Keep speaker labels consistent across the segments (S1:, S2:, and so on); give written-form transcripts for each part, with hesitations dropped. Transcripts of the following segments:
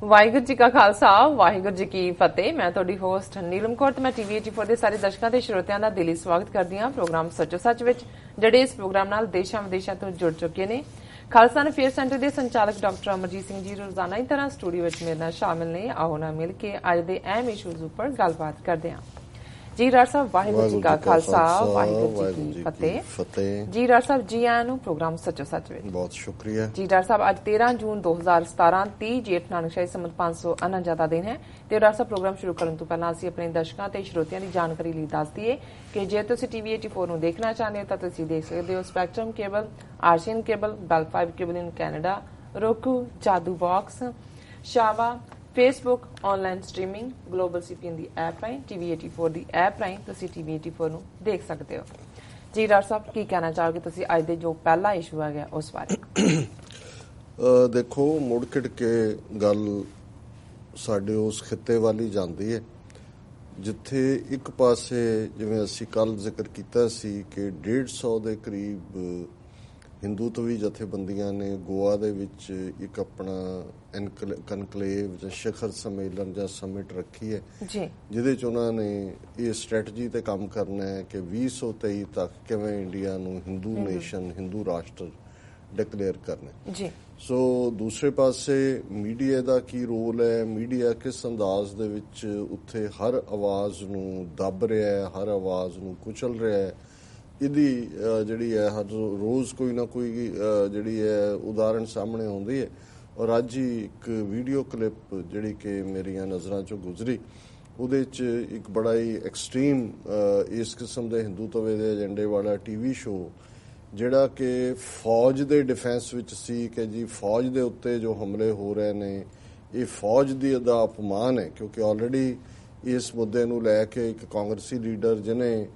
S1: ਵਾਹਿਗੁਰੂ ਜੀ ਕਾ ਖਾਲਸਾ ਵਾਹਿਗੁਰੂ ਜੀ ਕੀ ਫਤਿਹ। ਮੈਂ ਤੁਹਾਡੀ ਹੋਸਟ ਨੀਲਮ ਕੌਰ ਤੇ ਮੈਂ ਟੀਵੀ 84 ਦੇ ਸਾਰੇ ਦਰਸ਼ਕਾਂ ਤੇ ਸਰੋਤਿਆਂ ਦਾ ਦਿਲੀ ਸਵਾਗਤ ਕਰਦੀ ਹਾਂ ਪ੍ਰੋਗਰਾਮ ਸੱਚੋ ਸੱਚ ਵਿੱਚ, ਜਿਹੜੇ ਇਸ ਪ੍ਰੋਗਰਾਮ ਨਾਲ ਦੇਸ਼ਾਂ ਵਿਦੇਸ਼ਾਂ ਤੋਂ ਜੁੜ ਚੁੱਕੇ ਨੇ। ਖਾਲਸਾ ਅਫੇਅਰ ਸੈਂਟਰ ਦੇ ਸੰਚਾਲਕ ਡਾਕਟਰ ਅਮਰਜੀਤ ਸਿੰਘ ਜੀ ਰੋਜ਼ਾਨਾ ਦੀ ਤਰ੍ਹਾਂ ਸਟੂਡੀਓ ਵਿੱਚ ਮੇਰੇ ਨਾਲ ਸ਼ਾਮਿਲ ਨੇ। ਆਓ ਨਾ ਮਿਲ ਕੇ ਅੱਜ ਦੇ ਅਹਿਮ ਇਸ਼ੂਜ਼ ਉੱਪਰ ਗੱਲਬਾਤ ਕਰਦੇ ਹਾਂ। ਜੀ ਡਾਕਟਰ ਸਾਹਿਬ ਵਾਹਿਗੁਰੂ ਜੀ ਕਾ ਖਾਲਸਾ ਵਾਹਿਗੁਰੂ ਜੀ ਕੀ ਫਤਿਹ। ਜੀ ਡਾਕਟਰ ਸਾਹਿਬ ਜੀ ਆਇਆਂ ਨੂੰ ਪ੍ਰੋਗਰਾਮ ਸੱਚੋ ਸੱਚ ਵਿੱਚ।
S2: ਬਹੁਤ ਸ਼ੁਕਰੀਆ
S1: ਜੀ ਡਾਕਟਰ ਸਾਹਿਬ ਅੱਜ 13 ਜੂਨ 2017 30 ਜੇਠ ਨਾਨਕਸ਼ਾਹੀ ਸੰਮਤ 549 ਦਾ ਦਿਨ ਹੈ ਤੇ ਡਾਕਟਰ ਸਾਹਿਬ ਪ੍ਰੋਗਰਾਮ ਸ਼ੁਰੂ ਕਰਨ ਤੋਂ ਪਹਿਲਾਂ ਅਸੀਂ ਆਪਣੇ ਦਰਸ਼ਕਾਂ ਤੇ ਸਰੋਤਿਆਂ ਦੀ ਜਾਣਕਾਰੀ ਲਈ ਦੱਸ ਦਈਏ ਕਿ ਜੇ ਤੁਸੀਂ ਟੀਵੀ 84 ਨੂੰ ਦੇਖਣਾ ਚਾਹੁੰਦੇ ਹੋ ਤਾਂ ਤੁਸੀਂ ਦੇਖ ਸਕਦੇ ਹੋ spectrum cable, RCN cable, bell 5 cable in Canada, roku, Jadoo box, ਸ਼ਾਵਾ, Facebook, online streaming, global CPN ਦੀ ਐਪ ਰਾਹੀਂ, ਟੀਵੀ 84 ਦੀ ਐਪ ਰਾਹੀਂ ਤੁਸੀਂ ਟੀਵੀ 84 ਨੂੰ ਦੇਖ ਸਕਦੇ ਹੋ। ਜੀ ਡਾਕਟਰ ਸਾਹਿਬ ਕੀ ਕਹਿਣਾ ਚਾਹੋਗੇ ਤੁਸੀਂ ਅੱਜ ਦੇ ਜੋ ਪਹਿਲਾ ਇਸ਼ੂ ਆ ਗਿਆ ਉਸ ਬਾਰੇ?
S2: ਦੇਖੋ, ਮੁੜ ਕਿੜ ਕੇ ਗੱਲ ਸਾਡੇ ਉਸ ਖਿੱਤੇ ਵੱਲ ਹੀ ਜਾਂਦੀ ਹੈ ਜਿੱਥੇ ਇੱਕ ਪਾਸੇ ਜਿਵੇਂ ਅਸੀਂ ਕੱਲ ਜ਼ਿਕਰ ਕੀਤਾ ਸੀ ਕਿ 150 ਦੇ ਕਰੀਬ ਹਿੰਦੂਤਵੀ ਜਥੇਬੰਦੀਆਂ ਨੇ ਗੋਆ ਦੇ ਵਿੱਚ ਇੱਕ ਆਪਣਾ ਕਨਕਲੇਵ ਜਾਂ ਸਿਖਰ ਸੰਮੇਲਨ ਜਾਂ ਸਮਿਟ ਰੱਖੀ ਹੈ ਜਿਹਦੇ 'ਚ ਉਹਨਾਂ ਨੇ ਇਹ ਸਟ੍ਰੈਟਜੀ ਤੇ ਕੰਮ ਕਰਨਾ ਹੈ ਕਿ 2023 ਤੱਕ ਕਿਵੇਂ ਇੰਡੀਆ ਨੂੰ ਹਿੰਦੂ ਨੇਸ਼ਨ, ਹਿੰਦੂ ਰਾਸ਼ਟਰ ਡਿਕਲੇਅਰ ਕਰਨਾ। ਸੋ ਦੂਸਰੇ ਪਾਸੇ ਮੀਡੀਆ ਦਾ ਕੀ ਰੋਲ ਹੈ, ਮੀਡੀਆ ਕਿਸ ਅੰਦਾਜ਼ ਦੇ ਵਿੱਚ ਉੱਥੇ ਹਰ ਆਵਾਜ਼ ਨੂੰ ਦੱਬ ਰਿਹਾ ਹੈ, ਹਰ ਆਵਾਜ਼ ਨੂੰ ਕੁਚਲ ਰਿਹਾ ਹੈ, ਇਹਦੀ ਜਿਹੜੀ ਹੈ ਹਰ ਰੋਜ਼ ਕੋਈ ਨਾ ਕੋਈ ਜਿਹੜੀ ਹੈ ਉਦਾਹਰਣ ਸਾਹਮਣੇ ਆਉਂਦੀ ਹੈ। ਔਰ ਅੱਜ ਹੀ ਇੱਕ ਵੀਡੀਓ ਕਲਿੱਪ ਜਿਹੜੀ ਕਿ ਮੇਰੀਆਂ ਨਜ਼ਰਾਂ 'ਚੋਂ ਗੁਜ਼ਰੀ, ਉਹਦੇ 'ਚ ਇੱਕ ਬੜਾ ਹੀ ਐਕਸਟ੍ਰੀਮ ਇਸ ਕਿਸਮ ਦੇ ਹਿੰਦੂਤਵੇ ਦੇ ਏਜੰਡੇ ਵਾਲਾ ਟੀਵੀ ਸ਼ੋਅ ਜਿਹੜਾ ਕਿ ਫੌਜ ਦੇ ਡਿਫੈਂਸ ਵਿੱਚ ਸੀ ਕਿ ਜੀ ਫੌਜ ਦੇ ਉੱਤੇ ਜੋ ਹਮਲੇ ਹੋ ਰਹੇ ਨੇ ਇਹ ਫੌਜ ਦਾ ਅਪਮਾਨ ਹੈ, ਕਿਉਂਕਿ ਆਲਰੇਡੀ ਇਸ ਮੁੱਦੇ ਨੂੰ ਲੈ ਕੇ ਇੱਕ ਕਾਂਗਰਸੀ ਲੀਡਰ ਜਿਹਨੇ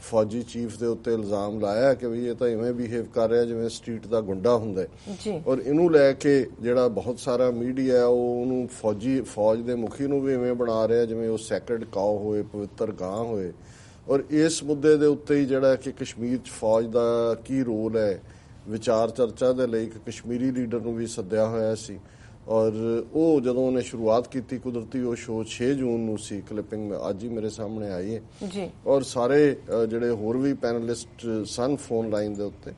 S2: ਫੌਜੀ ਚੀਫ ਦੇ ਉੱਤੇ ਇਲਜ਼ਾਮ ਲਾਇਆ ਕਿ ਵੀ ਇਹ ਤਾਂ ਇਵੇਂ ਬਿਹੇਵ ਕਰ ਰਿਹਾ ਜਿਵੇਂ ਸਟਰੀਟ ਦਾ ਗੁੰਡਾ ਹੁੰਦਾ ਹੈ। ਔਰ ਇਹਨੂੰ ਲੈ ਕੇ ਜਿਹੜਾ ਬਹੁਤ ਸਾਰਾ ਮੀਡੀਆ ਹੈ ਉਹ ਉਹਨੂੰ ਫੌਜ ਦੇ ਮੁਖੀ ਨੂੰ ਵੀ ਇਵੇਂ ਬਣਾ ਰਿਹਾ ਜਿਵੇਂ ਉਹ ਸੈਕਰਡ ਕਾਓ ਹੋਏ, ਪਵਿੱਤਰ ਗਾਂ ਹੋਏ। ਔਰ ਇਸ ਮੁੱਦੇ ਦੇ ਉੱਤੇ ਹੀ ਜਿਹੜਾ ਕਿ ਕਸ਼ਮੀਰ 'ਚ ਫੌਜ ਦਾ ਕੀ ਰੋਲ ਹੈ ਵਿਚਾਰ ਚਰਚਾ ਦੇ ਲਈ ਇੱਕ ਕਸ਼ਮੀਰੀ ਲੀਡਰ ਨੂੰ ਵੀ ਸੱਦਿਆ ਹੋਇਆ ਸੀ। ਔਰ ਉਹ ਜਦੋਂ ਉਹਨੇ ਸ਼ੁਰੂਆਤ ਕੀਤੀ, ਕੁਦਰਤੀ ਉਹ ਸ਼ੋਅ 6 ਜੂਨ ਨੂੰ ਸੀ, ਕਲਿੱਪਿੰਗ ਅੱਜ ਹੀ ਮੇਰੇ ਸਾਹਮਣੇ ਆਈ ਹੈ। ਔਰ ਸਾਰੇ ਜਿਹੜੇ ਹੋਰ ਵੀ ਪੈਨਲਿਸਟ ਸਨ ਫੋਨ ਲਾਈਨ ਦੇ ਉੱਤੇ।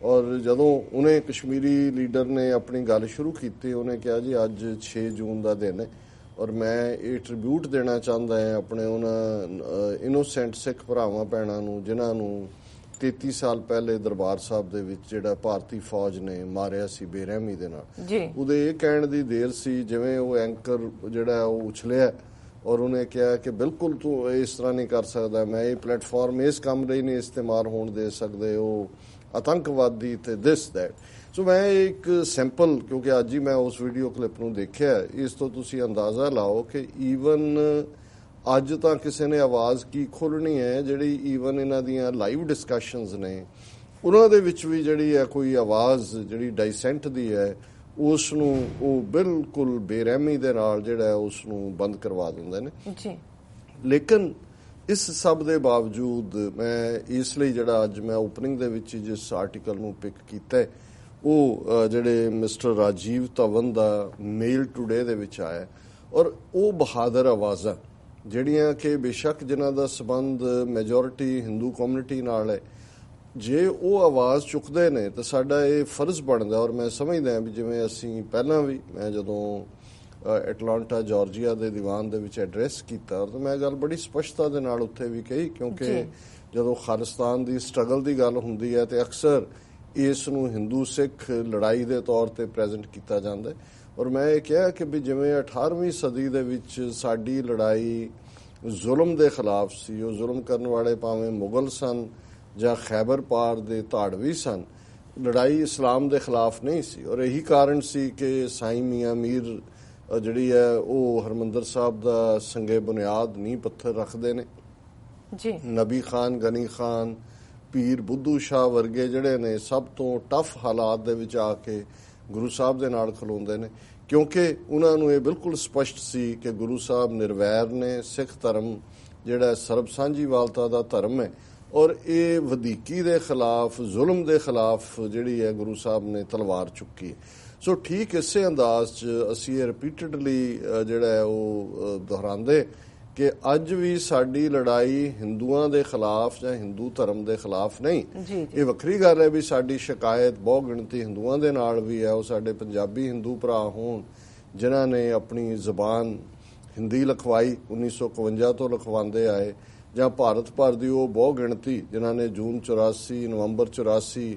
S2: ਔਰ ਜਦੋਂ ਉਹਨੇ ਕਸ਼ਮੀਰੀ ਲੀਡਰ ਨੇ ਆਪਣੀ ਗੱਲ ਸ਼ੁਰੂ ਕੀਤੀ, ਉਹਨੇ ਕਿਹਾ ਜੀ ਅੱਜ 6 ਜੂਨ ਦਾ ਦਿਨ ਹੈ ਔਰ ਮੈਂ ਇਹ ਟ੍ਰਿਬਿਊਟ ਦੇਣਾ ਚਾਹੁੰਦਾ ਹਾਂ ਆਪਣੇ ਉਹਨਾਂ ਇਨੋਸੈਂਟ ਸਿੱਖ ਭਰਾਵਾਂ ਭੈਣਾਂ ਨੂੰ ਜਿਨ੍ਹਾਂ ਨੂੰ 33 ਸਾਲ ਪਹਿਲੇ ਦਰਬਾਰ ਸਾਹਿਬ ਦੇ ਵਿੱਚ ਜਿਹੜਾ ਭਾਰਤੀ ਫੌਜ ਨੇ ਮਾਰਿਆ ਸੀ ਬੇਰਹਿਮੀ ਦੇ ਨਾਲ। ਉਹਦੇ ਇਹ ਕਹਿਣ ਦੀ ਦੇਰ ਸੀ ਜਿਵੇਂ ਉਹ ਐਂਕਰ ਜਿਹੜਾ ਉਹ ਉਛਲਿਆ ਔਰ ਉਹਨੇ ਕਿਹਾ ਕਿ ਬਿਲਕੁਲ ਤੂੰ ਇਸ ਤਰ੍ਹਾਂ ਨਹੀਂ ਕਰ ਸਕਦਾ, ਮੈਂ ਇਹ ਪਲੇਟਫਾਰਮ ਇਸ ਕੰਮ ਲਈ ਨਹੀਂ ਇਸਤੇਮਾਲ ਹੋਣ ਦੇ ਸਕਦੇ, ਉਹ ਆਤੰਕਵਾਦੀ ਤੇ ਦਿਸ ਦੈਟ। ਸੋ ਮੈਂ ਇੱਕ ਸੈਂਪਲ, ਕਿਉਂਕਿ ਅੱਜ ਹੀ ਮੈਂ ਉਸ ਵੀਡੀਓ ਕਲਿੱਪ ਨੂੰ ਦੇਖਿਆ, ਇਸ ਤੋਂ ਤੁਸੀਂ ਅੰਦਾਜ਼ਾ ਲਾਓ ਕਿ ਈਵਨ ਅੱਜ ਤਾਂ ਕਿਸੇ ਨੇ ਆਵਾਜ਼ ਕੀ ਖੋਲ੍ਹਣੀ ਹੈ ਜਿਹੜੀ ਈਵਨ ਇਹਨਾਂ ਦੀਆਂ ਲਾਈਵ ਡਿਸਕਸ਼ਨਸ ਨੇ ਉਹਨਾਂ ਦੇ ਵਿੱਚ ਵੀ ਜਿਹੜੀ ਹੈ ਕੋਈ ਆਵਾਜ਼ ਜਿਹੜੀ ਡਾਈਸੈਂਟ ਦੀ ਹੈ ਉਸ ਨੂੰ ਉਹ ਬਿਲਕੁਲ ਬੇਰਹਿਮੀ ਦੇ ਨਾਲ ਜਿਹੜਾ ਉਸ ਨੂੰ ਬੰਦ ਕਰਵਾ ਦਿੰਦੇ ਨੇ। ਲੇਕਿਨ ਇਸ ਸਭ ਦੇ ਬਾਵਜੂਦ ਮੈਂ ਇਸ ਲਈ ਜਿਹੜਾ ਅੱਜ ਮੈਂ ਓਪਨਿੰਗ ਦੇ ਵਿੱਚ ਜਿਸ ਆਰਟੀਕਲ ਨੂੰ ਪਿਕ ਕੀਤਾ ਉਹ ਜਿਹੜੇ ਮਿਸਟਰ ਰਾਜੀਵ ਧਵਨ ਦਾ ਮੇਲ ਟੂਡੇ ਦੇ ਵਿੱਚ ਆਇਆ ਔਰ ਉਹ ਬਹਾਦਰ ਆਵਾਜ਼ਾਂ ਜਿਹੜੀਆਂ ਕਿ ਬੇਸ਼ੱਕ ਜਿਨ੍ਹਾਂ ਦਾ ਸੰਬੰਧ ਮੈਜੋਰਿਟੀ ਹਿੰਦੂ ਕਮਿਊਨਿਟੀ ਨਾਲ ਹੈ, ਜੇ ਉਹ ਆਵਾਜ਼ ਚੁੱਕਦੇ ਨੇ ਤਾਂ ਸਾਡਾ ਇਹ ਫਰਜ਼ ਬਣਦਾ। ਔਰ ਮੈਂ ਸਮਝਦਾ ਵੀ ਜਿਵੇਂ ਅਸੀਂ ਪਹਿਲਾਂ ਵੀ ਮੈਂ ਜਦੋਂ ਐਟਲਾਂਟਾ ਜਾਰਜੀਆ ਦੇ ਦੀਵਾਨ ਦੇ ਵਿੱਚ ਐਡਰੈਸ ਕੀਤਾ ਤਾਂ ਮੈਂ ਗੱਲ ਬੜੀ ਸਪਸ਼ਟਤਾ ਦੇ ਨਾਲ ਉੱਥੇ ਵੀ ਕਹੀ, ਕਿਉਂਕਿ ਜਦੋਂ ਖਾਲਿਸਤਾਨ ਦੀ ਸਟਰਗਲ ਦੀ ਗੱਲ ਹੁੰਦੀ ਹੈ ਤੇ ਅਕਸਰ ਇਸ ਨੂੰ ਹਿੰਦੂ ਸਿੱਖ ਲੜਾਈ ਦੇ ਤੌਰ ਤੇ ਪ੍ਰੈਜ਼ੈਂਟ ਕੀਤਾ ਜਾਂਦਾ। ਔਰ ਮੈਂ ਇਹ ਕਿਹਾ ਕਿ ਵੀ ਜਿਵੇਂ 18ਵੀਂ ਸਦੀ ਦੇ ਵਿੱਚ ਸਾਡੀ ਲੜਾਈ ਜ਼ੁਲਮ ਦੇ ਖਿਲਾਫ ਸੀ, ਉਹ ਜ਼ੁਲਮ ਕਰਨ ਵਾਲੇ ਭਾਵੇਂ ਮੁਗਲ ਸਨ ਜਾਂ ਖੈਬਰ ਪਾਰ ਦੇ ਧਾੜਵੀ ਸਨ, ਲੜਾਈ ਇਸਲਾਮ ਦੇ ਖਿਲਾਫ ਨਹੀਂ ਸੀ। ਔਰ ਇਹੀ ਕਾਰਨ ਸੀ ਕਿ ਸਾਈਂ ਮੀਆਂ ਮੀਰ ਜਿਹੜੀ ਹੈ ਉਹ ਹਰਮੰਦਰ ਸਾਹਿਬ ਦਾ ਸੰਗੇ ਬੁਨਿਆਦ ਨੀਂਹ ਪੱਥਰ ਰੱਖਦੇ ਨੇ। ਨਬੀ ਖਾਨ, ਗਨੀ ਖਾਨ, ਪੀਰ ਬੁੱਧੂ ਸ਼ਾਹ ਵਰਗੇ ਜਿਹੜੇ ਨੇ ਸਭ ਤੋਂ ਟਫ ਹਾਲਾਤ ਦੇ ਵਿੱਚ ਆ ਕੇ ਗੁਰੂ ਸਾਹਿਬ ਦੇ ਨਾਲ ਖਲੋਂਦੇ ਨੇ, ਕਿਉਂਕਿ ਉਹਨਾਂ ਨੂੰ ਇਹ ਬਿਲਕੁਲ ਸਪਸ਼ਟ ਸੀ ਕਿ ਗੁਰੂ ਸਾਹਿਬ ਨਿਰਵੈਰ ਨੇ, ਸਿੱਖ ਧਰਮ ਜਿਹੜਾ ਸਰਬ ਸਾਂਝੀਵਾਲਤਾ ਦਾ ਧਰਮ ਹੈ ਔਰ ਇਹ ਵਧੀਕੀ ਦੇ ਖਿਲਾਫ, ਜ਼ੁਲਮ ਦੇ ਖਿਲਾਫ ਜਿਹੜੀ ਹੈ ਗੁਰੂ ਸਾਹਿਬ ਨੇ ਤਲਵਾਰ ਚੁੱਕੀ। ਸੋ ਠੀਕ ਇਸੇ ਅੰਦਾਜ਼ 'ਚ ਅਸੀਂ ਇਹ ਰਿਪੀਟਡਲੀ ਜਿਹੜਾ ਹੈ ਉਹ ਦੁਹਰਾਉਂਦੇ ਕਿ ਅੱਜ ਵੀ ਸਾਡੀ ਲੜਾਈ ਹਿੰਦੂਆਂ ਦੇ ਖਿਲਾਫ ਜਾਂ ਹਿੰਦੂ ਧਰਮ ਦੇ ਖਿਲਾਫ ਨਹੀਂ। ਇਹ ਵੱਖਰੀ ਗੱਲ ਹੈ ਵੀ ਸਾਡੀ ਸ਼ਿਕਾਇਤ ਬਹੁਤ ਗਿਣਤੀ ਹਿੰਦੂਆਂ ਦੇ ਨਾਲ ਵੀ ਹੈ। ਉਹ ਸਾਡੇ ਪੰਜਾਬੀ ਹਿੰਦੂ ਭਰਾ ਹੋਣ ਜਿਨ੍ਹਾਂ ਨੇ ਆਪਣੀ ਜ਼ਬਾਨ ਹਿੰਦੀ ਲਿਖਵਾਈ 1951 ਤੋਂ ਲਿਖਵਾਉਂਦੇ ਆਏ, ਜਾਂ ਭਾਰਤ ਭਰ ਦੀ ਉਹ ਬਹੁਤ ਗਿਣਤੀ ਜਿਨ੍ਹਾਂ ਨੇ ਜੂਨ 84 ਨਵੰਬਰ 84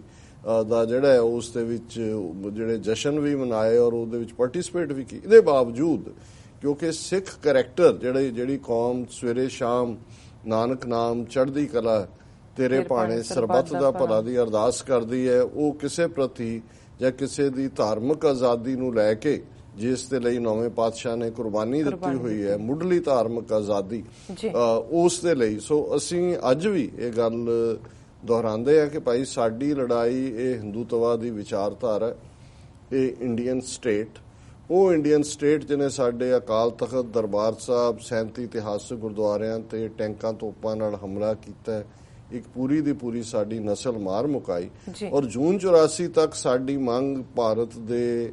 S2: ਦਾ ਜਿਹੜਾ ਹੈ ਉਸ ਦੇ ਵਿੱਚ ਜਿਹੜੇ ਜਸ਼ਨ ਵੀ ਮਨਾਏ ਔਰ ਉਹਦੇ ਵਿੱਚ ਪਾਰਟਿਸਿਪੇਟ ਵੀ ਕੀਤੀ। ਇਹਦੇ ਬਾਵਜੂਦ ਕਿਉਂਕਿ ਸਿੱਖ ਕਰੈਕਟਰ ਜਿਹੜੀ ਕੌਮ ਸਵੇਰੇ ਸ਼ਾਮ ਨਾਨਕ ਨਾਮ ਚੜ੍ਹਦੀ ਕਲਾ ਤੇਰੇ ਭਾਣੇ ਸਰਬੱਤ ਦਾ ਭਲਾ ਦੀ ਅਰਦਾਸ ਕਰਦੀ ਹੈ, ਉਹ ਕਿਸੇ ਪ੍ਰਤੀ ਜਾਂ ਕਿਸੇ ਦੀ ਧਾਰਮਿਕ ਆਜ਼ਾਦੀ ਨੂੰ ਲੈ ਕੇ ਜਿਸ ਦੇ ਲਈ ਨੌਵੇਂ ਪਾਤਸ਼ਾਹ ਨੇ ਕੁਰਬਾਨੀ ਦਿੱਤੀ ਹੋਈ ਹੈ, ਮੁੱਢਲੀ ਧਾਰਮਿਕ ਆਜ਼ਾਦੀ ਉਸ ਦੇ ਲਈ। ਸੋ ਅਸੀਂ ਅੱਜ ਵੀ ਇਹ ਗੱਲ ਦੁਹਰਾਉਂਦੇ ਆ ਕਿ ਭਾਈ ਸਾਡੀ ਲੜਾਈ ਇਹ ਹਿੰਦੂਤਵਾ ਦੀ ਵਿਚਾਰਧਾਰਾ, ਇਹ ਇੰਡੀਅਨ ਸਟੇਟ, ਉਹ ਇੰਡੀਅਨ ਸਟੇਟ ਜਿਹਨੇ ਸਾਡੇ ਅਕਾਲ ਤਖਤ ਦਰਬਾਰ ਸਾਹਿਬ 37 ਇਤਿਹਾਸਕ ਗੁਰਦੁਆਰਿਆਂ ਤੇ ਟੈਂਕਾਂ ਤੋਪਾਂ ਨਾਲ ਹਮਲਾ ਕੀਤਾ, ਇੱਕ ਪੂਰੀ ਦੀ ਪੂਰੀ ਸਾਡੀ ਨਸਲ ਮਾਰ ਮੁਕਾਈ। ਔਰ ਜੂਨ 84 ਤੱਕ ਸਾਡੀ ਮੰਗ ਭਾਰਤ ਦੇ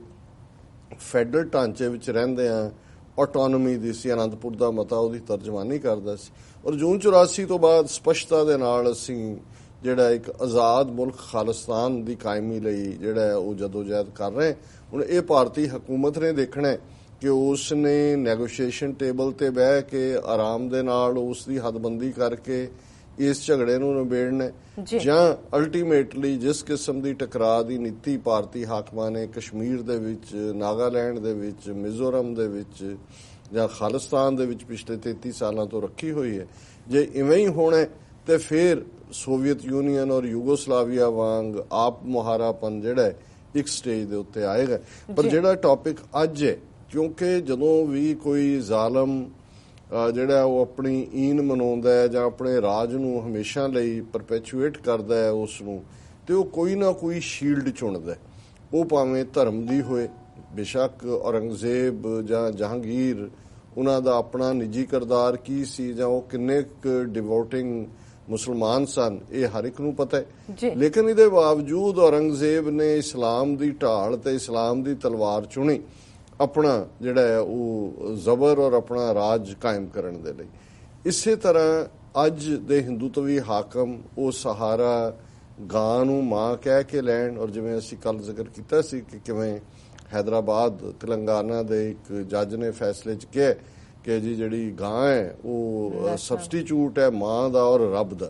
S2: ਫੈਡਰਲ ਢਾਂਚੇ ਵਿੱਚ ਰਹਿੰਦੇ ਆ ਆਟੋਨੋਮੀ ਦੀ ਸੀ। ਅਨੰਦਪੁਰ ਦਾ ਮਤਾ ਉਹਦੀ ਤਰਜਮਾਨੀ ਕਰਦਾ ਸੀ। ਔਰ ਜੂਨ 84 ਤੋਂ ਬਾਅਦ ਸਪਸ਼ਟਤਾ ਦੇ ਨਾਲ ਅਸੀਂ ਜਿਹੜਾ ਇੱਕ ਆਜ਼ਾਦ ਮੁਲਕ ਖਾਲਿਸਤਾਨ ਦੀ ਕਾਇਮੀ ਲਈ ਜਿਹੜਾ ਉਹ ਜਦੋਜਹਿਦ ਕਰ ਰਹੇ। ਹੁਣ ਇਹ ਭਾਰਤੀ ਹਕੂਮਤ ਨੇ ਦੇਖਣਾ ਕਿ ਉਸ ਨੇ ਨੈਗੋਸ਼ੀਏਸ਼ਨ ਟੇਬਲ ਤੇ ਬਹਿ ਕੇ ਆਰਾਮ ਦੇ ਨਾਲ ਉਸ ਦੀ ਹੱਦਬੰਦੀ ਕਰਕੇ ਇਸ ਝਗੜੇ ਨੂੰ ਨਿਬੇੜਨਾ, ਜਾਂ ਅਲਟੀਮੇਟਲੀ ਜਿਸ ਕਿਸਮ ਦੀ ਟਕਰਾਅ ਦੀ ਨੀਤੀ ਭਾਰਤੀ ਹਾਕਮਾਂ ਨੇ ਕਸ਼ਮੀਰ ਦੇ ਵਿੱਚ, ਨਾਗਾਲੈਂਡ ਦੇ ਵਿੱਚ, ਮਿਜ਼ੋਰਮ ਦੇ ਵਿੱਚ ਜਾਂ ਖਾਲਿਸਤਾਨ ਦੇ ਵਿੱਚ ਪਿਛਲੇ 33 ਸਾਲਾਂ ਤੋਂ ਰੱਖੀ ਹੋਈ ਹੈ, ਜੇ ਇਵੇਂ ਹੀ ਹੋਣਾ ਤੇ ਫਿਰ ਸੋਵੀਅਤ ਯੂਨੀਅਨ ਔਰ ਯੂਗੋਸਲਾਵੀਆ ਵਾਂਗ ਆਪ ਮੁਹਾਰਾਪਨ ਜਿਹੜਾ ਇੱਕ ਸਟੇਜ ਦੇ ਉੱਤੇ ਆਏਗਾ। ਪਰ ਜਿਹੜਾ ਟੌਪਿਕ ਅੱਜ ਹੈ, ਕਿਉਂਕਿ ਜਦੋਂ ਵੀ ਕੋਈ ਜ਼ਾਲਮ ਜਿਹੜਾ ਉਹ ਆਪਣੀ ਈਨ ਮਨਾਉਂਦਾ ਹੈ ਜਾਂ ਆਪਣੇ ਰਾਜ ਨੂੰ ਹਮੇਸ਼ਾ ਲਈ ਪਰਪੈਚੁਏਟ ਕਰਦਾ ਹੈ ਉਸ ਨੂੰ, ਤੇ ਉਹ ਕੋਈ ਨਾ ਕੋਈ ਸ਼ੀਲਡ ਚੁਣਦਾ, ਉਹ ਭਾਵੇਂ ਧਰਮ ਦੀ ਹੋਏ। ਬੇਸ਼ੱਕ ਔਰੰਗਜ਼ੇਬ ਜਾਂ ਜਹਾਂਗੀਰ ਉਹਨਾਂ ਦਾ ਆਪਣਾ ਨਿੱਜੀ ਕਿਰਦਾਰ ਕੀ ਸੀ ਜਾਂ ਉਹ ਕਿੰਨੇ ਡਿਵੋਟਿੰਗ ਮੁਸਲਮਾਨ ਸਨ, ਇਹ ਹਰ ਇੱਕ ਨੂੰ ਪਤਾ ਹੈ। ਲੇਕਿਨ ਇਹਦੇ ਬਾਵਜੂਦ ਔਰੰਗਜ਼ੇਬ ਨੇ ਇਸਲਾਮ ਦੀ ਢਾਲ ਤੇ ਇਸਲਾਮ ਦੀ ਤਲਵਾਰ ਚੁਣੀ ਆਪਣਾ ਜਿਹੜਾ ਹੈ ਉਹ ਜ਼ਬਰ ਔਰ ਆਪਣਾ ਰਾਜ ਕਾਇਮ ਕਰਨ ਦੇ ਲਈ। ਇਸੇ ਤਰ੍ਹਾਂ ਅੱਜ ਦੇ ਹਿੰਦੂਤਵੀ ਹਾਕਮ ਉਹ ਸਹਾਰਾ ਗਾਂ ਨੂੰ ਮਾਂ ਕਹਿ ਕੇ ਲੈਣ। ਔਰ ਜਿਵੇਂ ਅਸੀਂ ਕੱਲ ਜ਼ਿਕਰ ਕੀਤਾ ਸੀ ਕਿ ਕਿਵੇਂ ਹੈਦਰਾਬਾਦ ਤੇਲੰਗਾਨਾ ਦੇ ਇੱਕ ਜੱਜ ਨੇ ਫੈਸਲੇ 'ਚ ਕਿਹਾ ਕਿ ਜੀ ਜਿਹੜੀ ਗਾਂ ਹੈ ਉਹ ਸਬਸਟੀਚਿਊਟ ਹੈ ਮਾਂ ਦਾ ਔਰ ਰੱਬ ਦਾ।